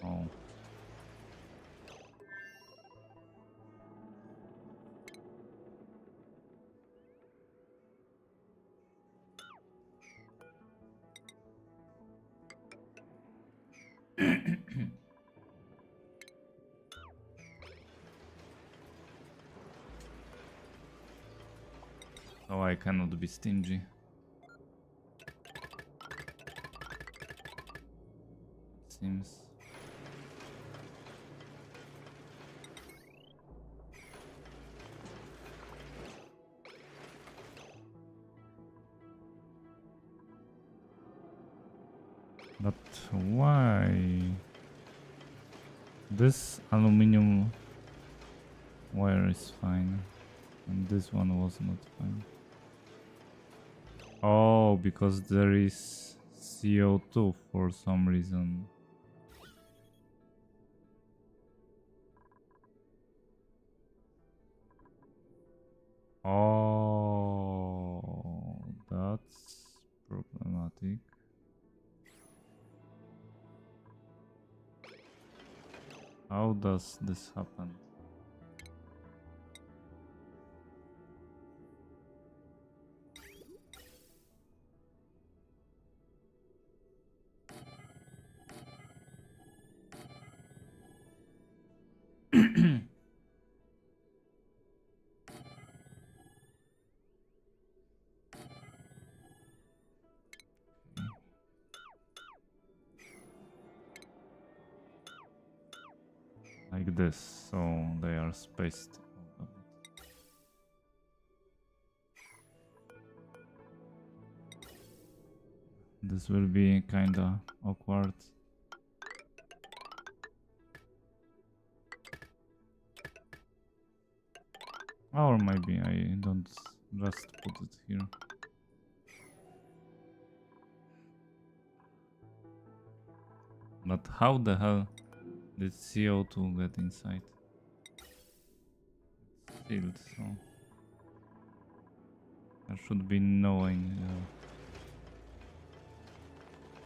Oh. So I cannot be stingy. Seems. But why? This aluminum wire is fine. And this one was not fine. Oh, because there is CO2 for some reason. Oh, that's problematic. How does this happen? Like this, so they are spaced. This will be kinda awkward. Or maybe I don't just put it here. But how the hell did CO2 get inside? It's sealed, so there should be no way.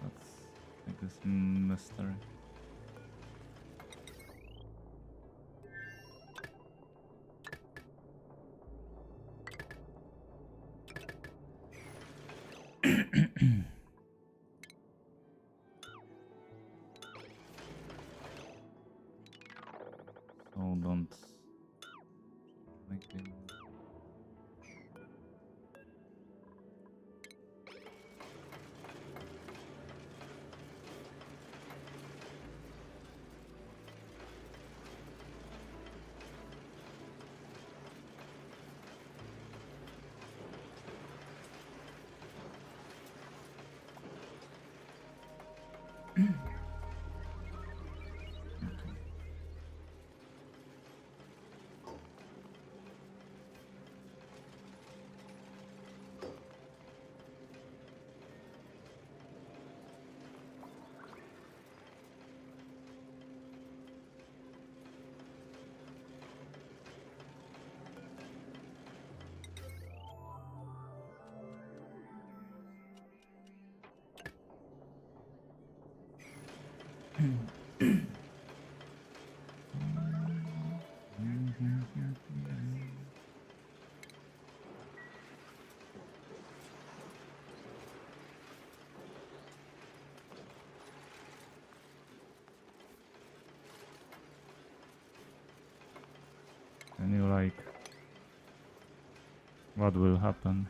That's, I guess, mystery. So don't make it. What will happen?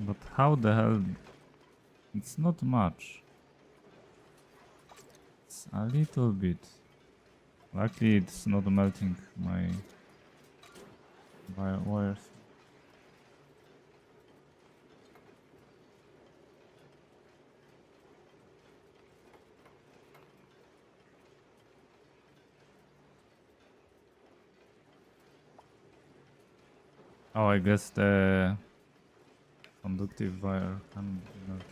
But how the hell? It's not much. It's a little bit. Luckily, it's not melting my wires. Oh, I guess the conductive wire can melt.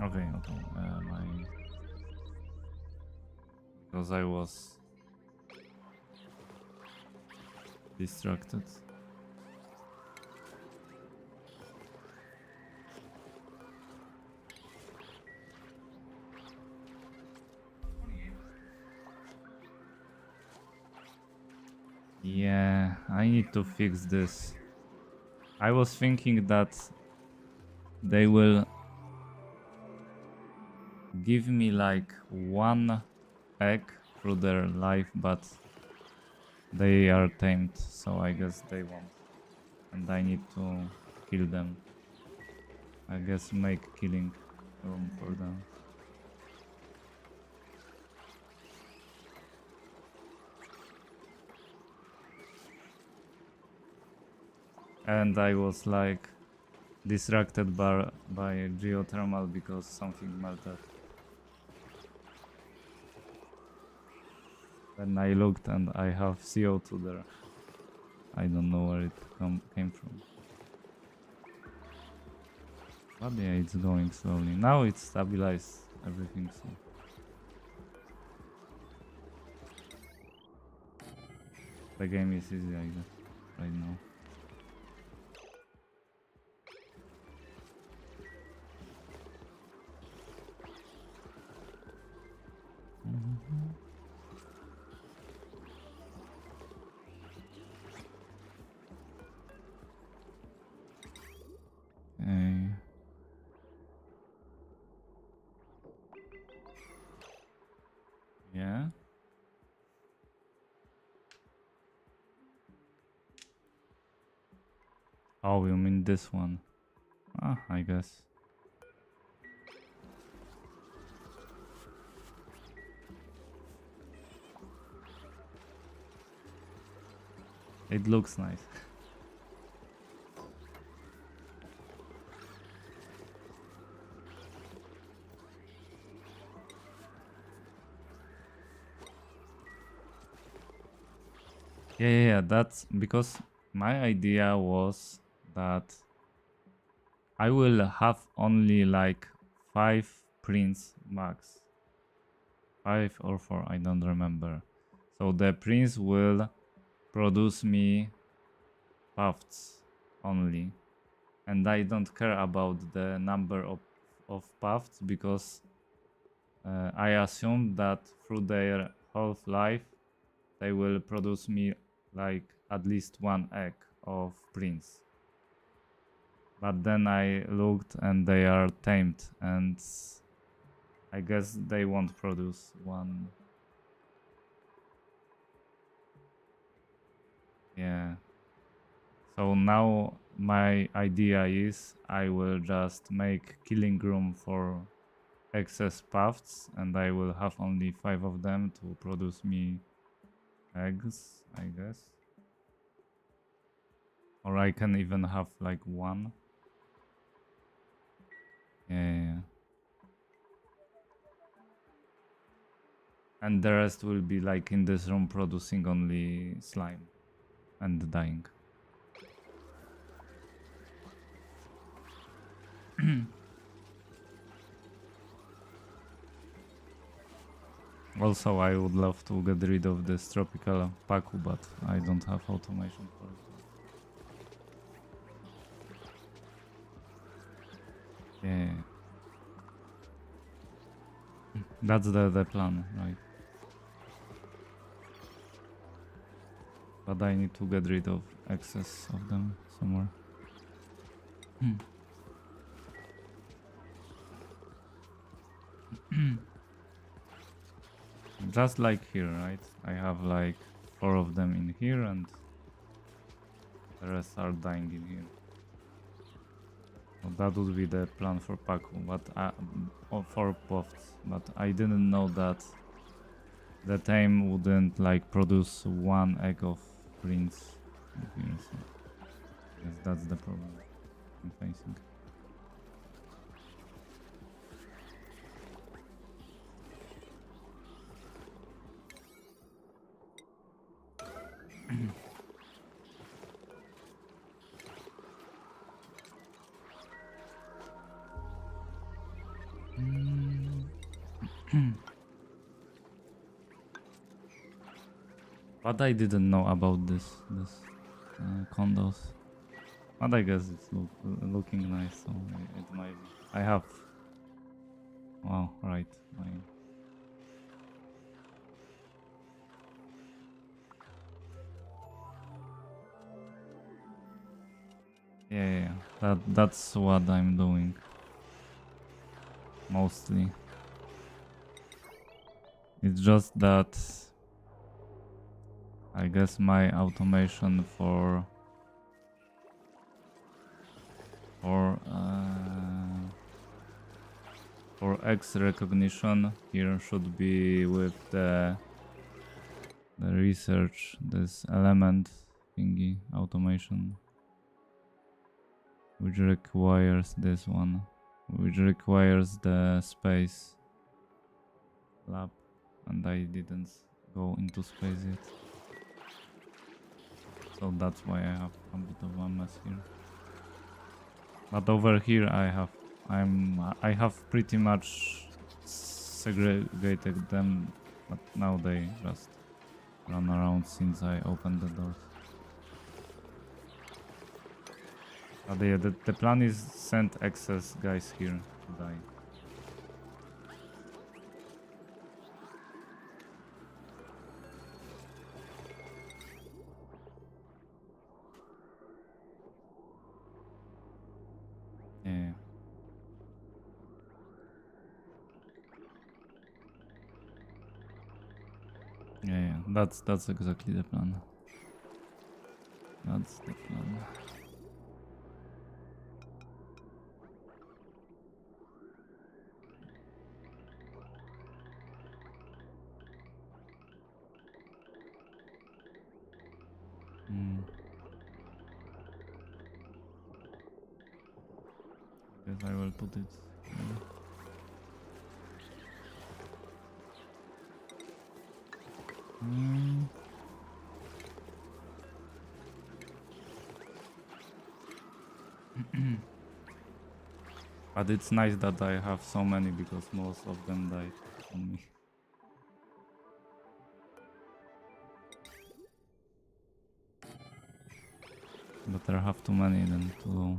Okay, because I was distracted. Yeah, I need to fix this. I was thinking that they will give me like one egg through their life, but they are tamed, so I guess they won't. And I need to kill them. I guess make killing room for them. And I was like distracted by geothermal because something melted. Then I looked and I have CO2 there. I don't know where it came from. But yeah, it's going slowly. Now it's stabilized everything, so. The game is easy, I guess, right now. Okay. Yeah. Oh, you mean this one? Ah, I guess. It looks nice. Yeah. That's because my idea was that I will have only like 5 prints max. 5 or 4, I don't remember. So the prince will produce me paths only. And I don't care about the number of paths because I assume that through their whole life they will produce me like at least 1 egg of prince. But then I looked and they are tamed, and I guess they won't produce one. Yeah. So now my idea is I will just make killing room for excess paths, and I will have only 5 of them to produce me eggs, I guess. Or I can even have like 1. Yeah. And the rest will be like in this room producing only slime and dying. Also, I would love to get rid of this tropical Paku, but I don't have automation for it. Yeah. That's the plan, right? But I need to get rid of excess of them somewhere. Just like here, right? I have like 4 of them in here and the rest are dying in here. So that would be the plan for Paku, but or for Pofts. But I didn't know that the tame wouldn't like produce 1 egg of prince in here. So yes, that's the problem I'm facing. But I didn't know about this condos. But I guess it's looking nice, so it might be. I have. Wow, right. Yeah. That's what I'm doing mostly. It's just that I guess my automation for X recognition here should be with the research, this element thingy automation, which requires this one, which requires the space lab, and I didn't go into space yet. So that's why I have a bit of a mess here. But over here I have pretty much segregated them, but now they just run around since I opened the doors. But yeah, the plan is send excess guys here to die. Yeah. Yeah, that's exactly the plan. That's the plan. Guess I will put it here. But it's nice that I have so many because most of them died on me. Better have too many than too low.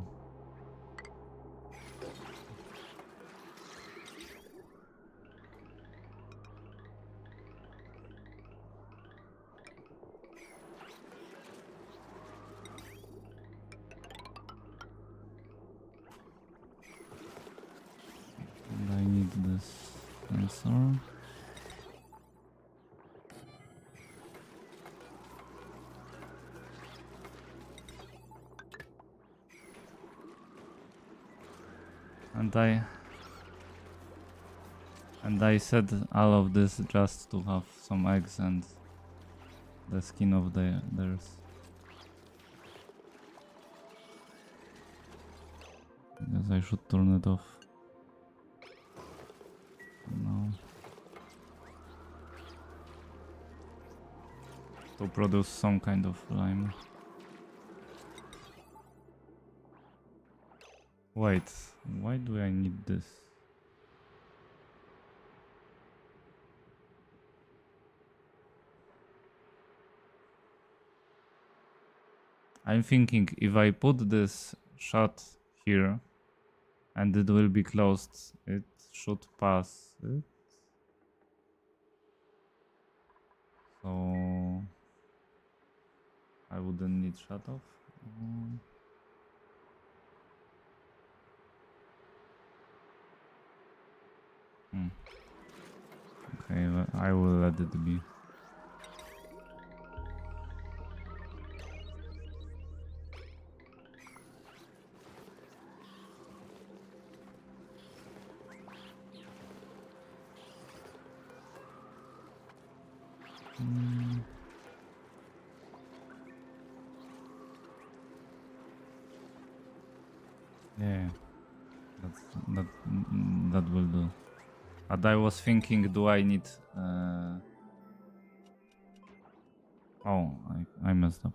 And I need this sensor. And I said all of this just to have some eggs and the skin of theirs. I guess I should turn it off. No. To produce some kind of lime. Wait, why do I need this? I'm thinking if I put this shot here and it will be closed, it should pass it. So I wouldn't need shut off. Okay, well, I will let it be. Yeah, that will do. But I was thinking, do I need? Oh, I messed up.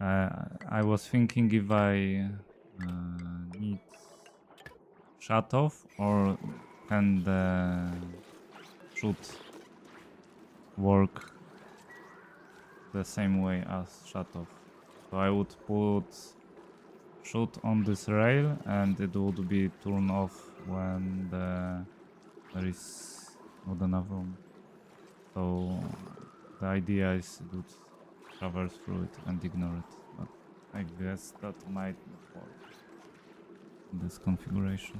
I was thinking if I need shut off or can the shoot work the same way as shut off. So I would put shoot on this rail and it would be turned off when there is not enough room. So the idea is to traverse through it and ignore it. But I guess that might not work in this configuration.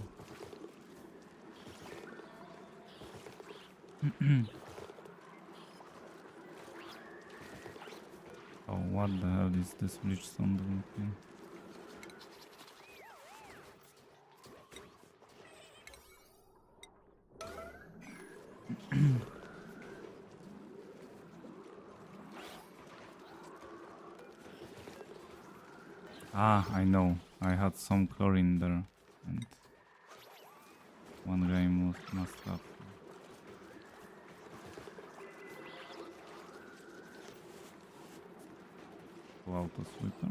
Oh, what the hell is this Bridgestone doing here? Ah, I know. I had some chlorine there, and one guy must have. Go auto sweeper.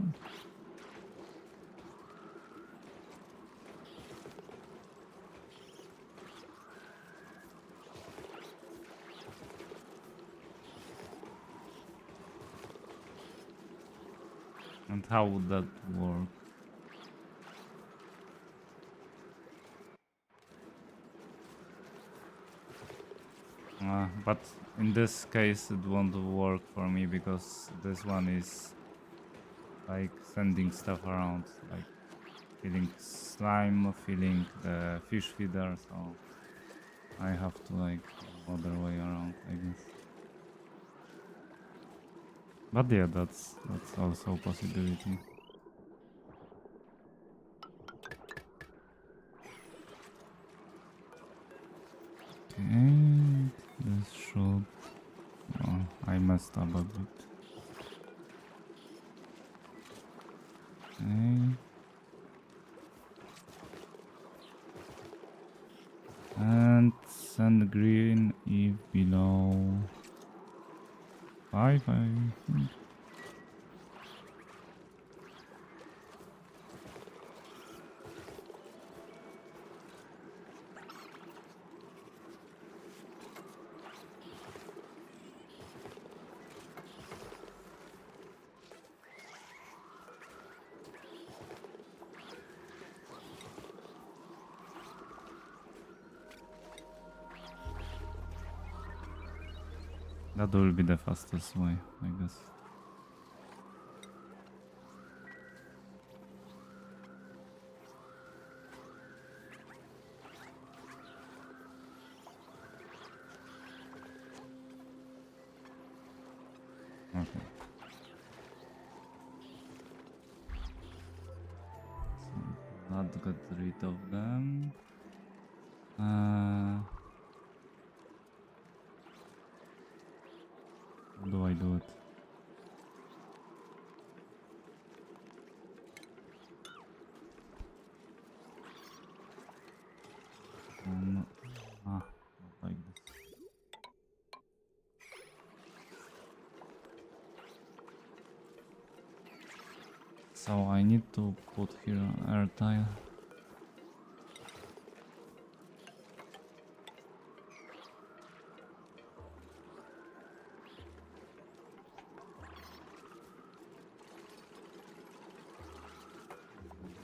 And how would that work? But in this case it won't work for me because this one is like sending stuff around, like filling slime, filling the fish feeder, so I have to like other way around, I guess. But yeah, that's also a possibility. Okay, this should... Oh, I messed up a bit. Okay. And send green if below 5, I think. That will be the fastest way, I guess. Okay. So not get rid of them. How do I do it? Not like this. So I need to put here an air tile.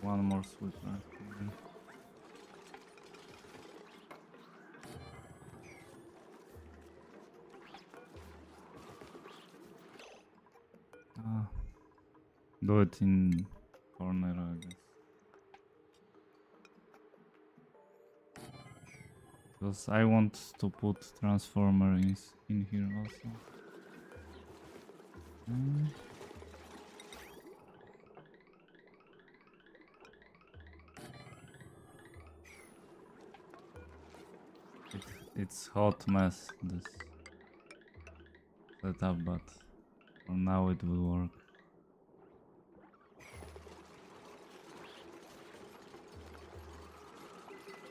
One more sweeper. Do it in corner, I guess. Because I want to put transformer in here also. It's hot mess, this setup, but for now it will work.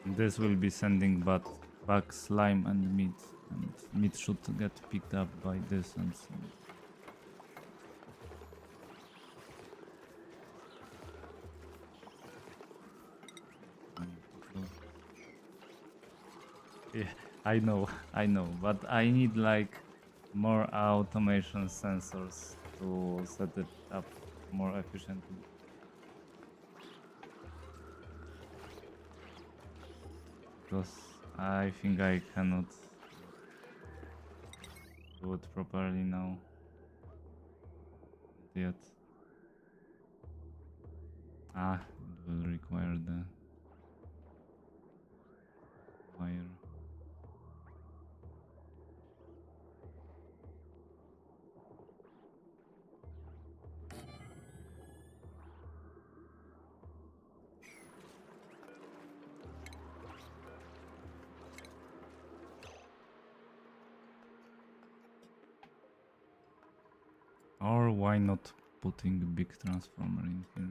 This will be sending back slime and meat should get picked up by this and so. Yeah, I know, but I need like more automation sensors to set it up more efficiently. Because I think I cannot do it properly now yet. It will require the wire. Or why not putting a big transformer in here?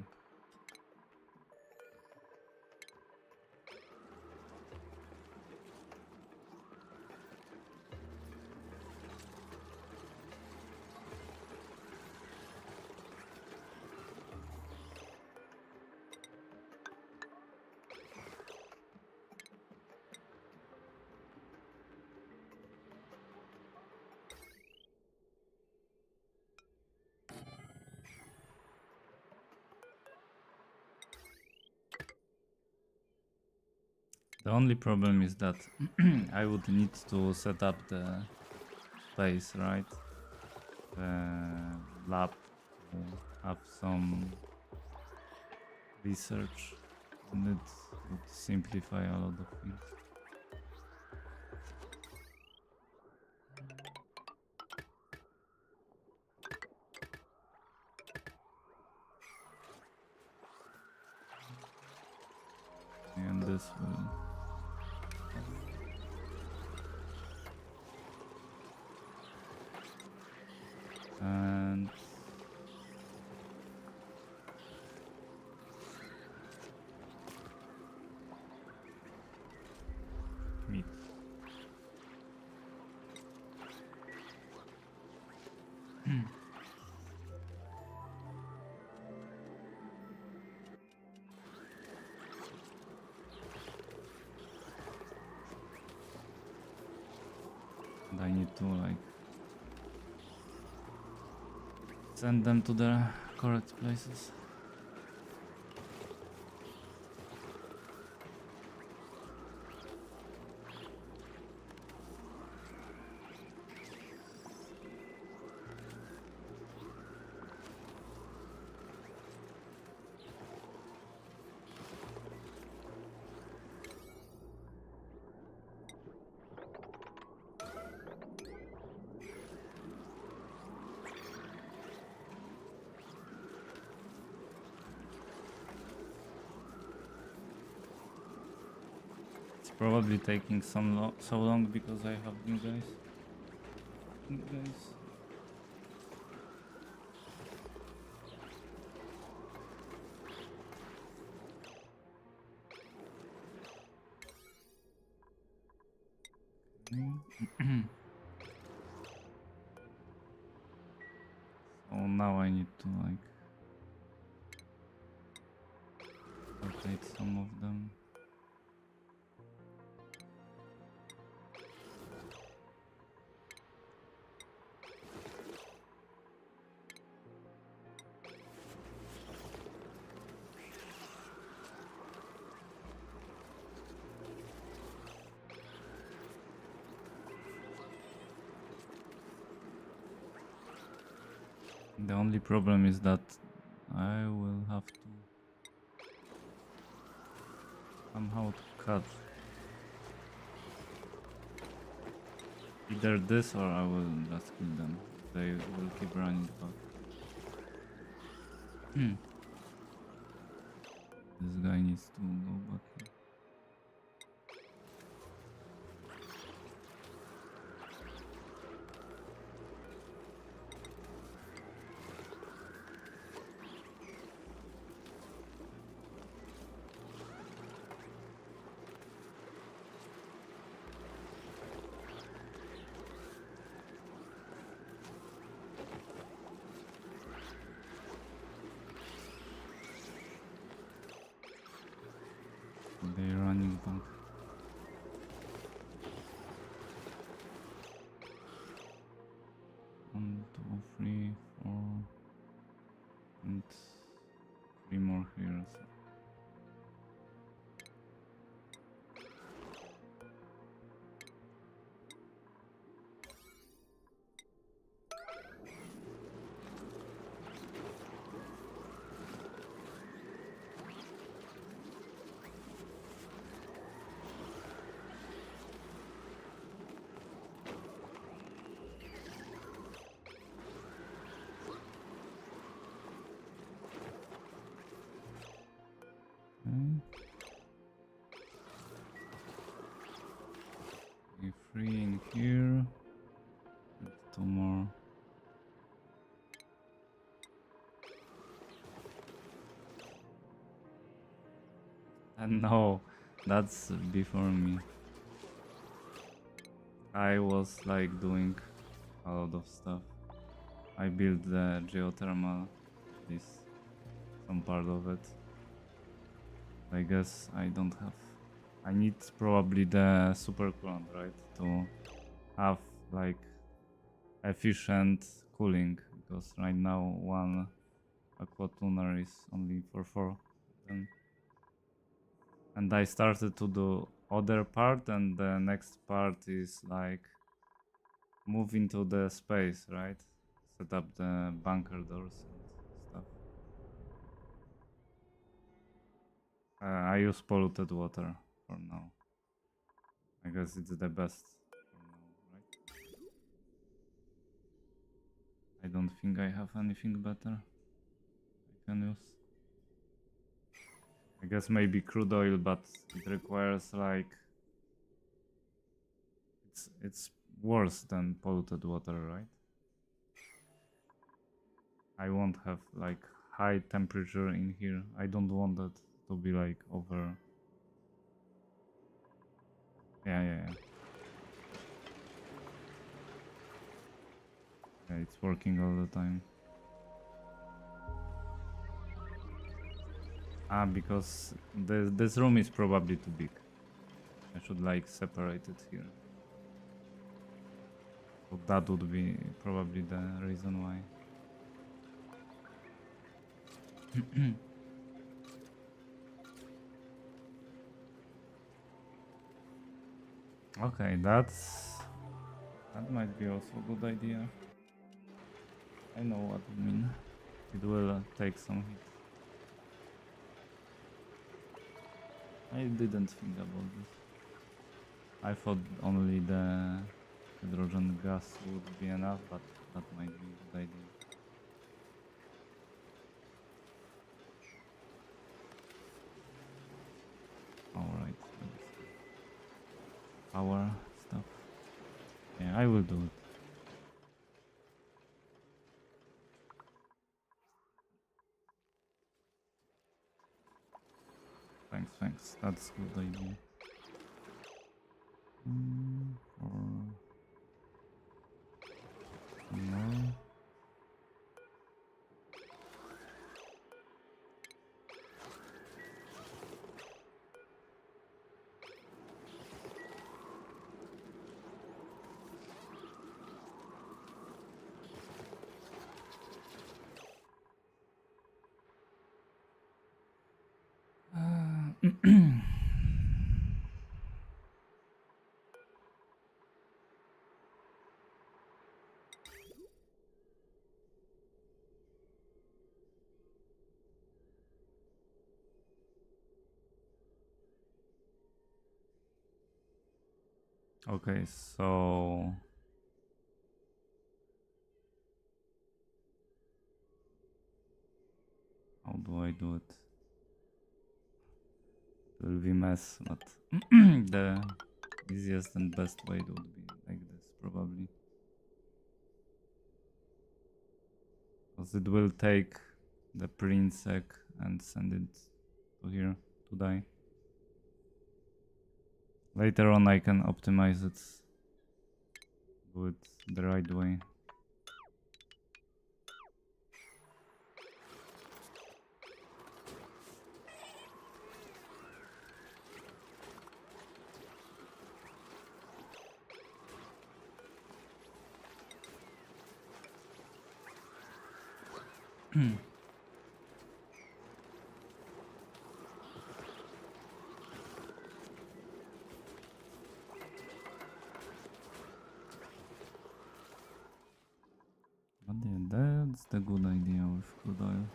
The only problem is that I would need to set up the space, right? The lab to have some research, and it would simplify a lot of things. And this will. And meat. And I need to like send them to the correct places. probably taking so long because I have new guys. New guys. So now I need to like rotate some of them. The only problem is that I will have to somehow to cut either this or I will just kill them. They will keep running back. This guy needs to go back. They're running back. One, two, three, four, and three more here. So. Okay, three in here, and two more. And no, that's before me. I was like doing a lot of stuff. I built the geothermal, this some part of it. I guess I don't have. I need probably the super coolant, right, to have like efficient cooling, because right now one aqua tuner is only for 4. And I started to do other part, and the next part is like move into the space, right? Set up the bunker doors and stuff. I use polluted water for now. I guess it's the best for now, right? I don't think I have anything better I can use. I guess maybe crude oil, but it requires like it's worse than polluted water, right? I won't have like high temperature in here. I don't want that to be like over. Yeah. Yeah, it's working all the time. Because this room is probably too big. I should like separate it here. So that would be probably the reason why. Okay, that might be also a good idea. I know what you mean. It will take some heat. I didn't think about this. I thought only the hydrogen gas would be enough, but that might be a good idea. Alright. power stuff. Yeah, I will do it. Thanks. That's good idea. Or more. Okay, so how do I do it? It will be mess, but the easiest and best way would be like this, probably. Because it will take the prinsec and send it to here to die. Later on I can optimize it, do it the right way. But yeah, that's the good idea with crude oil.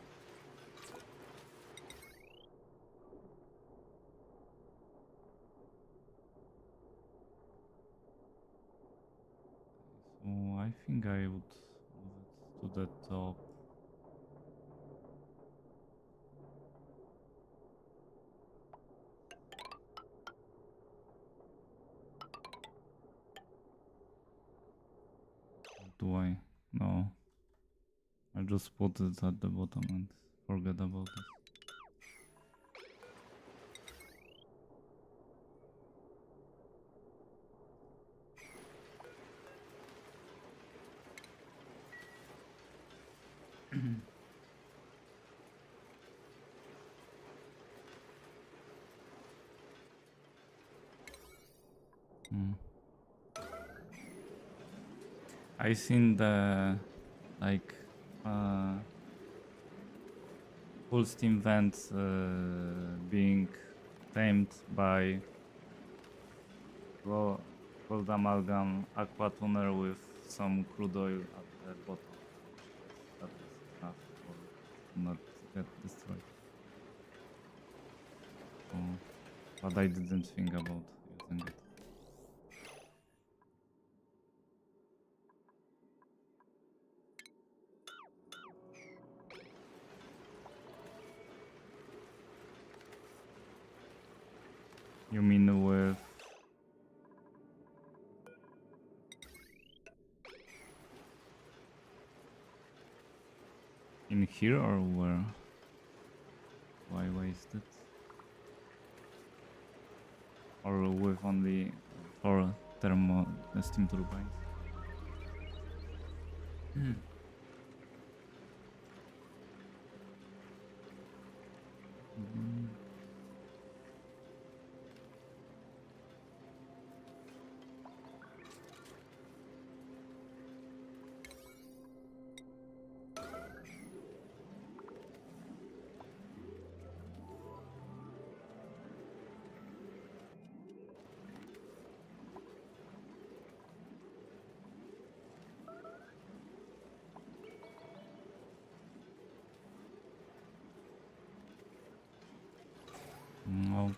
So I think I would move it to the top. Do I? No. I just put it at the bottom and forget about it. Hmm. I seen the like full steam vent being tamed by gold amalgam aqua tuner with some crude oil at the bottom. That is enough for not get destroyed. So, but I didn't think about using it. You mean with in here or where? Why waste it? Or with only 4 thermo steam turbines? Mm. Okay.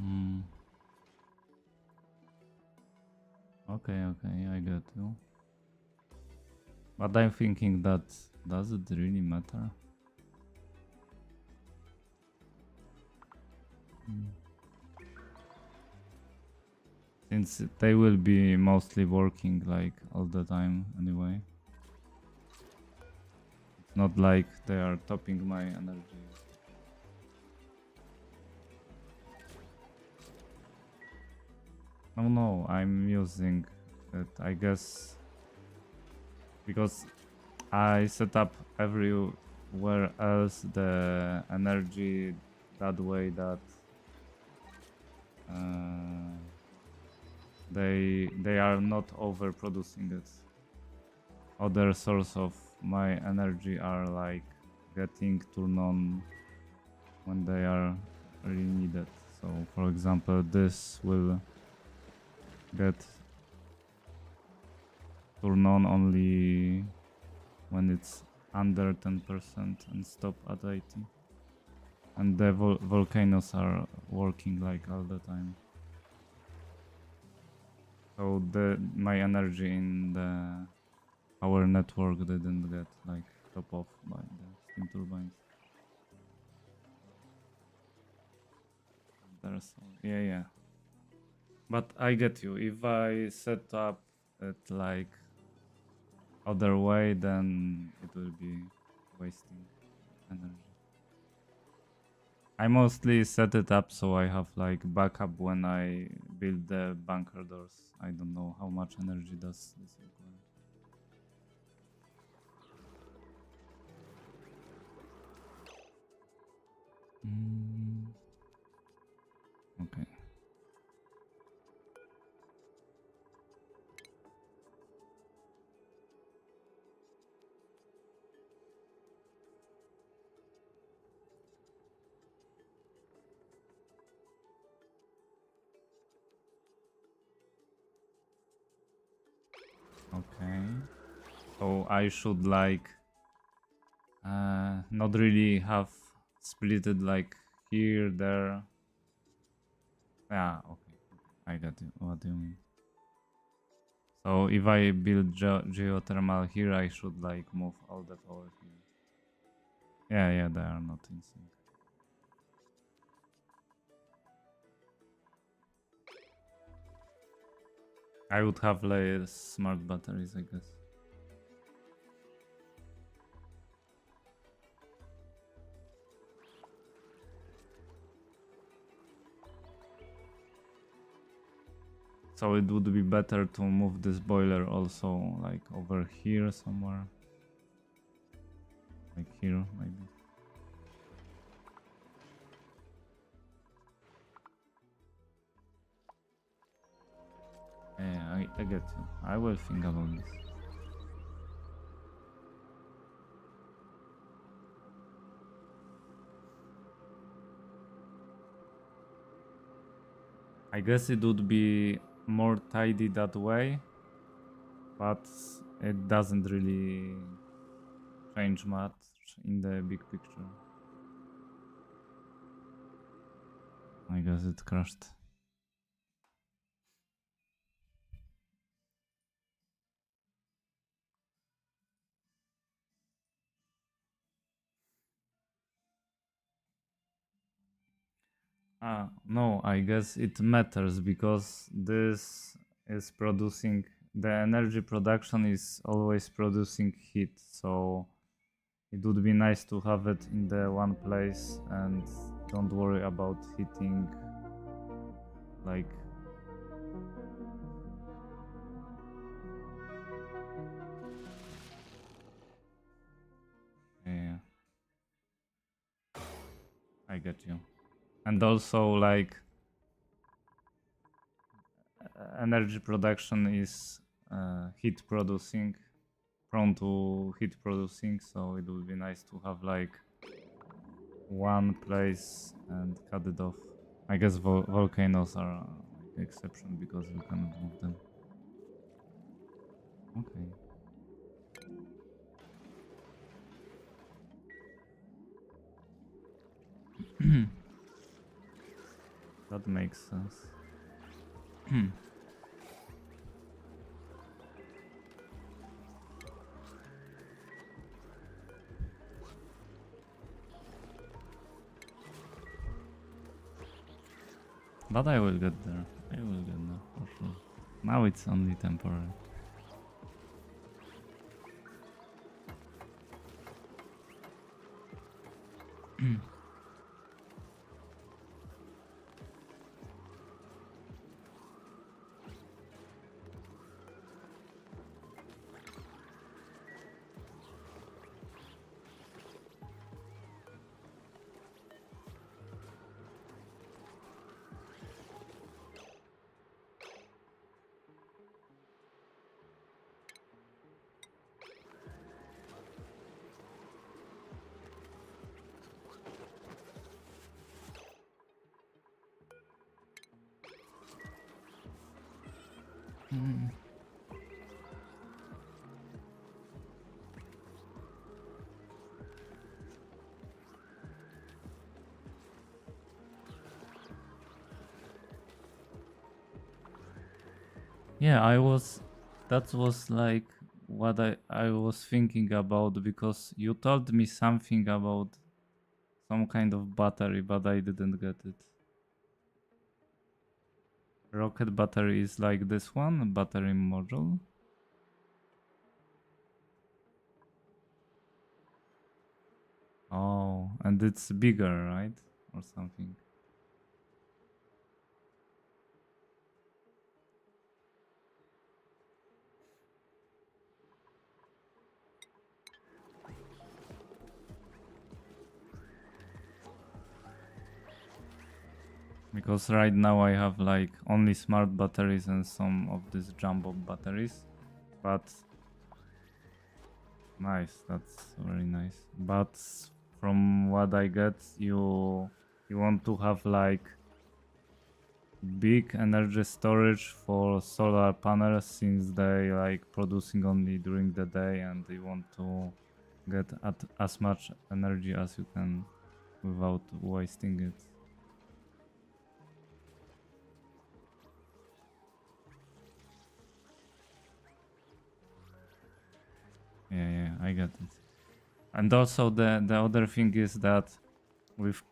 Mm. Okay, I get you. But I'm thinking that does it really matter? Since they will be mostly working like all the time anyway. It's not like they are topping my energy. Oh no, I'm using it, I guess, because I set up everywhere else the energy that way that uh, they are not overproducing it. Other source of my energy are like getting turned on when they are really needed. So for example, this will get turned on only when it's under 10% and stop at 80. And the volcanoes are working like all the time. So my energy in the power network didn't get like top off by the steam turbines. Yeah. But I get you. If I set up it like other way, then it will be wasting energy. I mostly set it up so I have like backup when I build the bunker doors. I don't know how much energy does this require. Okay. Okay. So I should like not really have split it like here, there. Yeah, okay. I got you. What do you mean? So if I build geothermal here, I should like move all the power here. Yeah, they are not in sync. I would have like smart batteries, I guess. So it would be better to move this boiler also like over here somewhere. Like here, maybe. Yeah, I get you. I will think about this. I guess it would be more tidy that way, but it doesn't really change much in the big picture. I guess it crashed. No, I guess it matters because this is producing, the energy production is always producing heat, so it would be nice to have it in the one place and don't worry about heating like yeah, I get you. And also like energy production is heat producing, prone to heat producing, so it would be nice to have like one place and cut it off. I guess volcanoes are like exception because you cannot move them. Okay. That makes sense. But I will get there. I will get there for sure. Now it's only temporary. Mm. Yeah, that was like what I was thinking about because you told me something about some kind of battery, but I didn't get it. Rocket battery is like this one, battery module. Oh, and it's bigger, right? Or something. Because right now I have like only smart batteries and some of these jumbo batteries. But nice, that's very nice. But from what I get, you want to have like big energy storage for solar panels since they like producing only during the day and you want to get as much energy as you can without wasting it. Yeah, I get it. And also the other thing is that with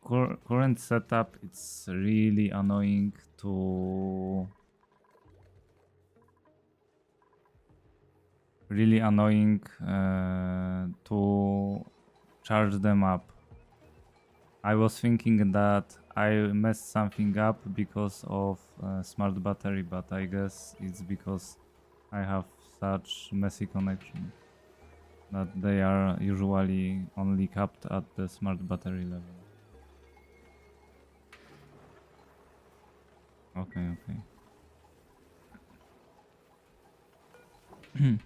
current setup, it's really annoying to charge them up. I was thinking that I messed something up because of smart battery, but I guess it's because I have such messy connection that they are usually only capped at the smart battery level. Okay. Okay. Okay.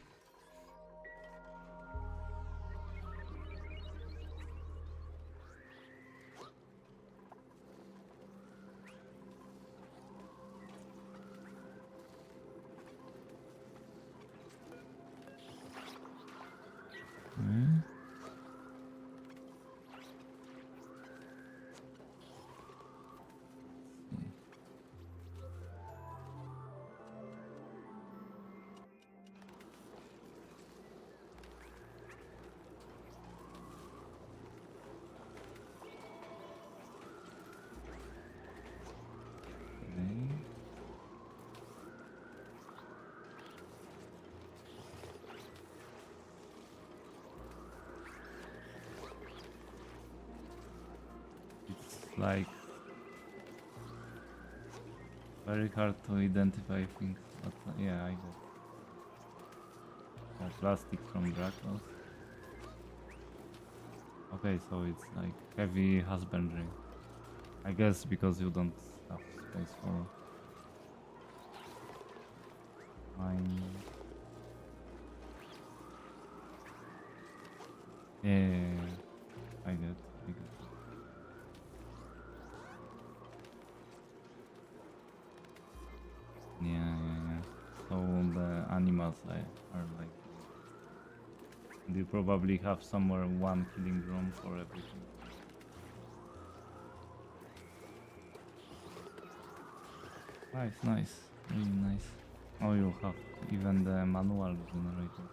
It's like very hard to identify things, but yeah, I get plastic from Dracos. Okay, so it's like heavy husbandry. I guess because you don't have space for mine. Yeah, I get. Yeah. So the animals are like, you probably have somewhere one killing room for everything. Nice, really nice. Oh, you have even the manual generator.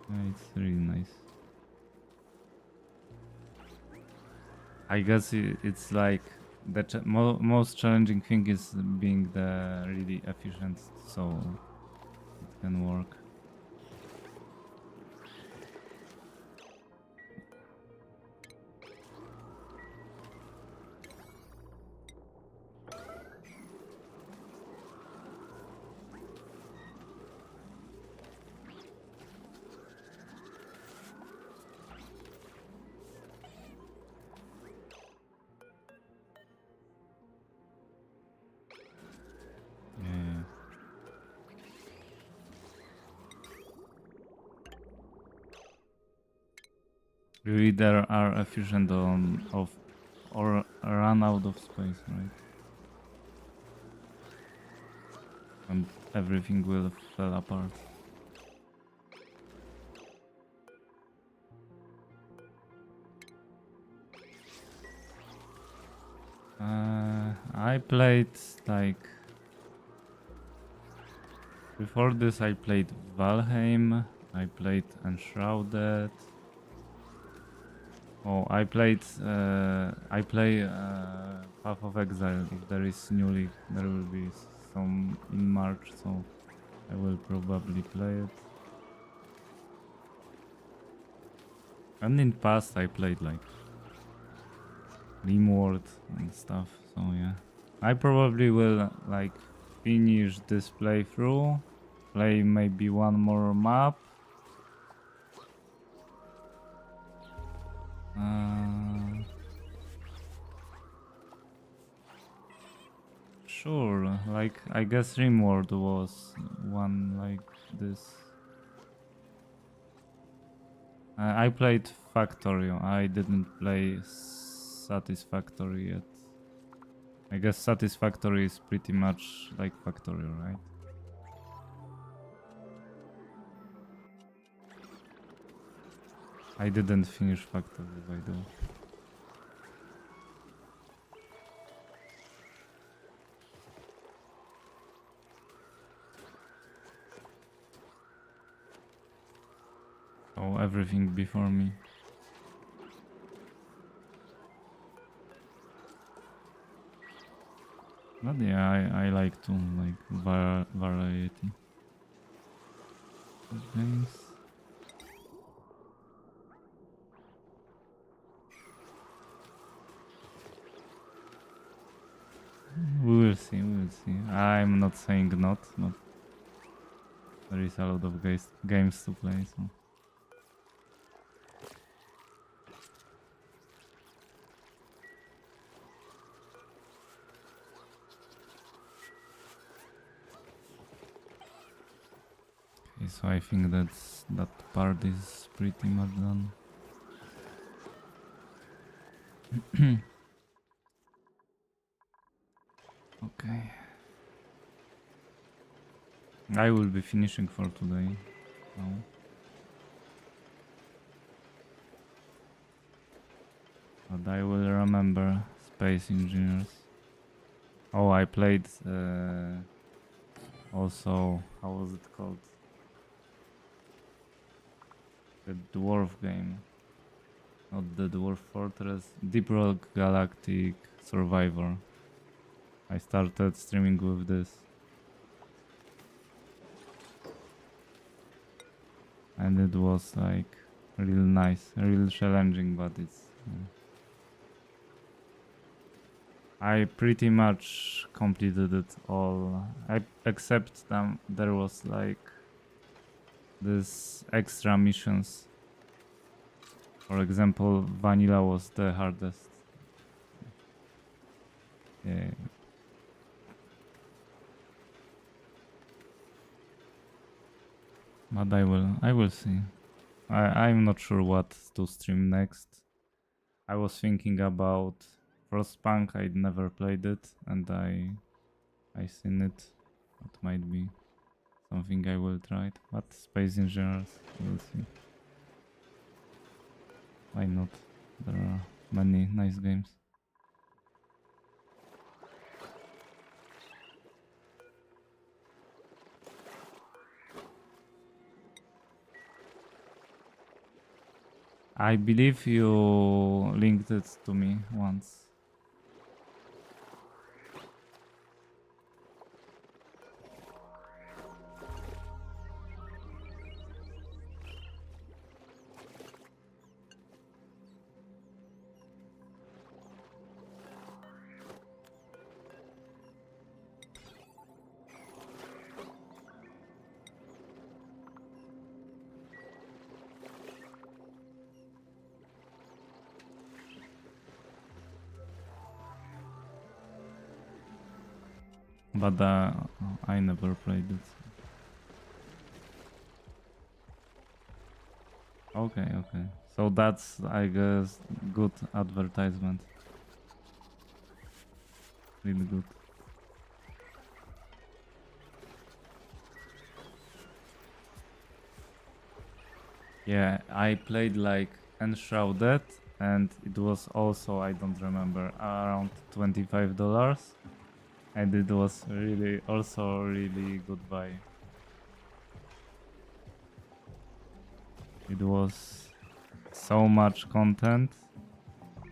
Yeah, it's really nice. I guess it's like the most challenging thing is being the really efficient, so it can work. Yeah. You either are efficient on of or run out of space, right? And everything will fall apart. I played like before this. I played Valheim. I played Enshrouded. Oh, I played. I play Path of Exile. If there is new league, there will be some in March, so I will probably play it. And in past, I played like Rimworld and stuff. So yeah, I probably will like finish this playthrough, play maybe one more map. Sure, like I guess Rimworld was one like this. I played Factorio. I didn't play Satisfactory yet. I guess Satisfactory is pretty much like Factorio, right? I didn't finish Factorio by the way. Oh, everything before me. But yeah, I like to like variety of games. We will see, we will see. I'm not saying not, but there is a lot of games to play, so. Okay, so I think that part is pretty much done. Okay. I will be finishing for today. Now. But I will remember Space Engineers. Oh, I played also, how was it called? The dwarf game. Not the Dwarf Fortress. Deep Rock Galactic Survivor. I started streaming with this. And it was like real nice, real challenging, but it's... I pretty much completed it all. Except there was like this extra missions. For example, vanilla was the hardest. Yeah. But I will see. I'm not sure what to stream next. I was thinking about Frostpunk. I'd never played it, and I seen it. It might be something I will try it. But Space Engineers, we'll see. Why not? There are many nice games. I believe you linked it to me once. But I never played it. Okay, okay. So that's, I guess, good advertisement. Really good. Yeah, I played like Enshrouded, and it was also, I don't remember, around $25. And it was really, also really good buy. It was so much content,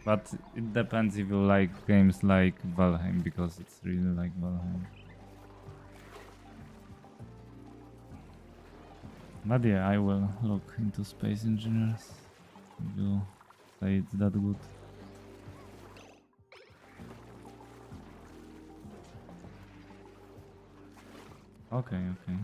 but it depends if you like games like Valheim, because it's really like Valheim. But yeah, I will look into Space Engineers. You say it's that good. Okay, okay.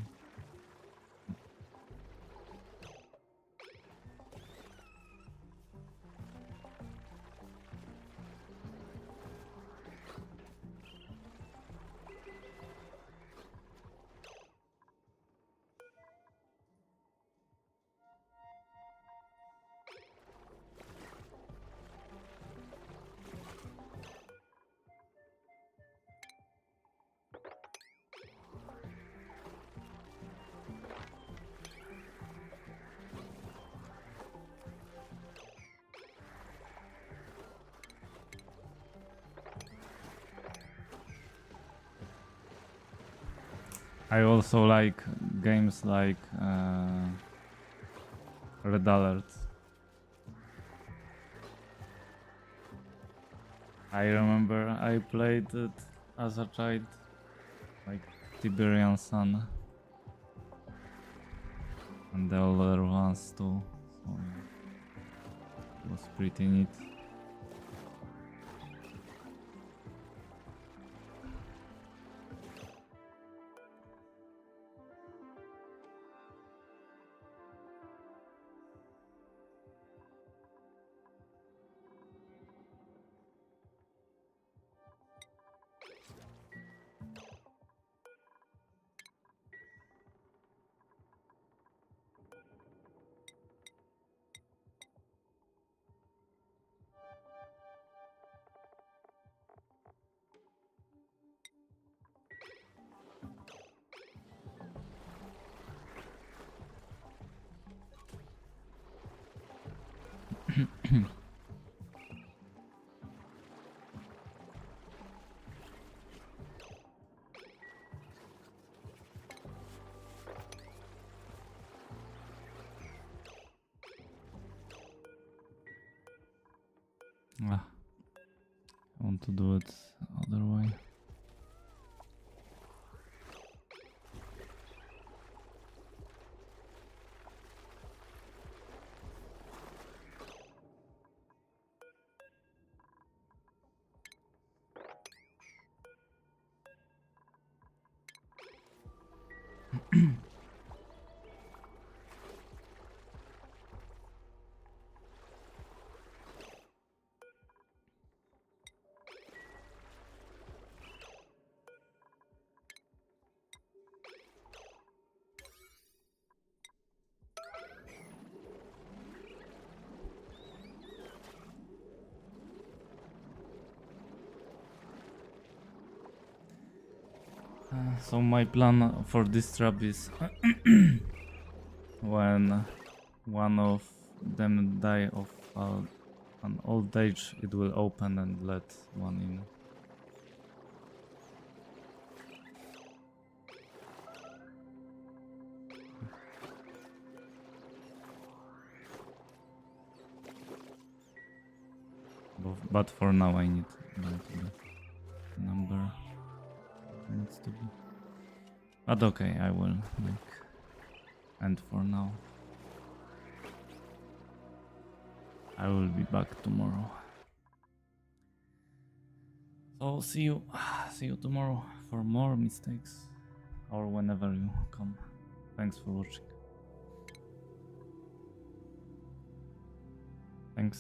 I also like games like Red Alert. I remember I played it as a child, like Tiberian Sun, and the other ones too. So yeah, it was pretty neat. Ah, I want to do it other way. So my plan for this trap is when one of them die of an old age, it will open and let one in. But for now I need like the number needs to be. But okay, I will like end for now. I will be back tomorrow. So see you tomorrow for more mistakes or whenever you come. Thanks for watching. Thanks.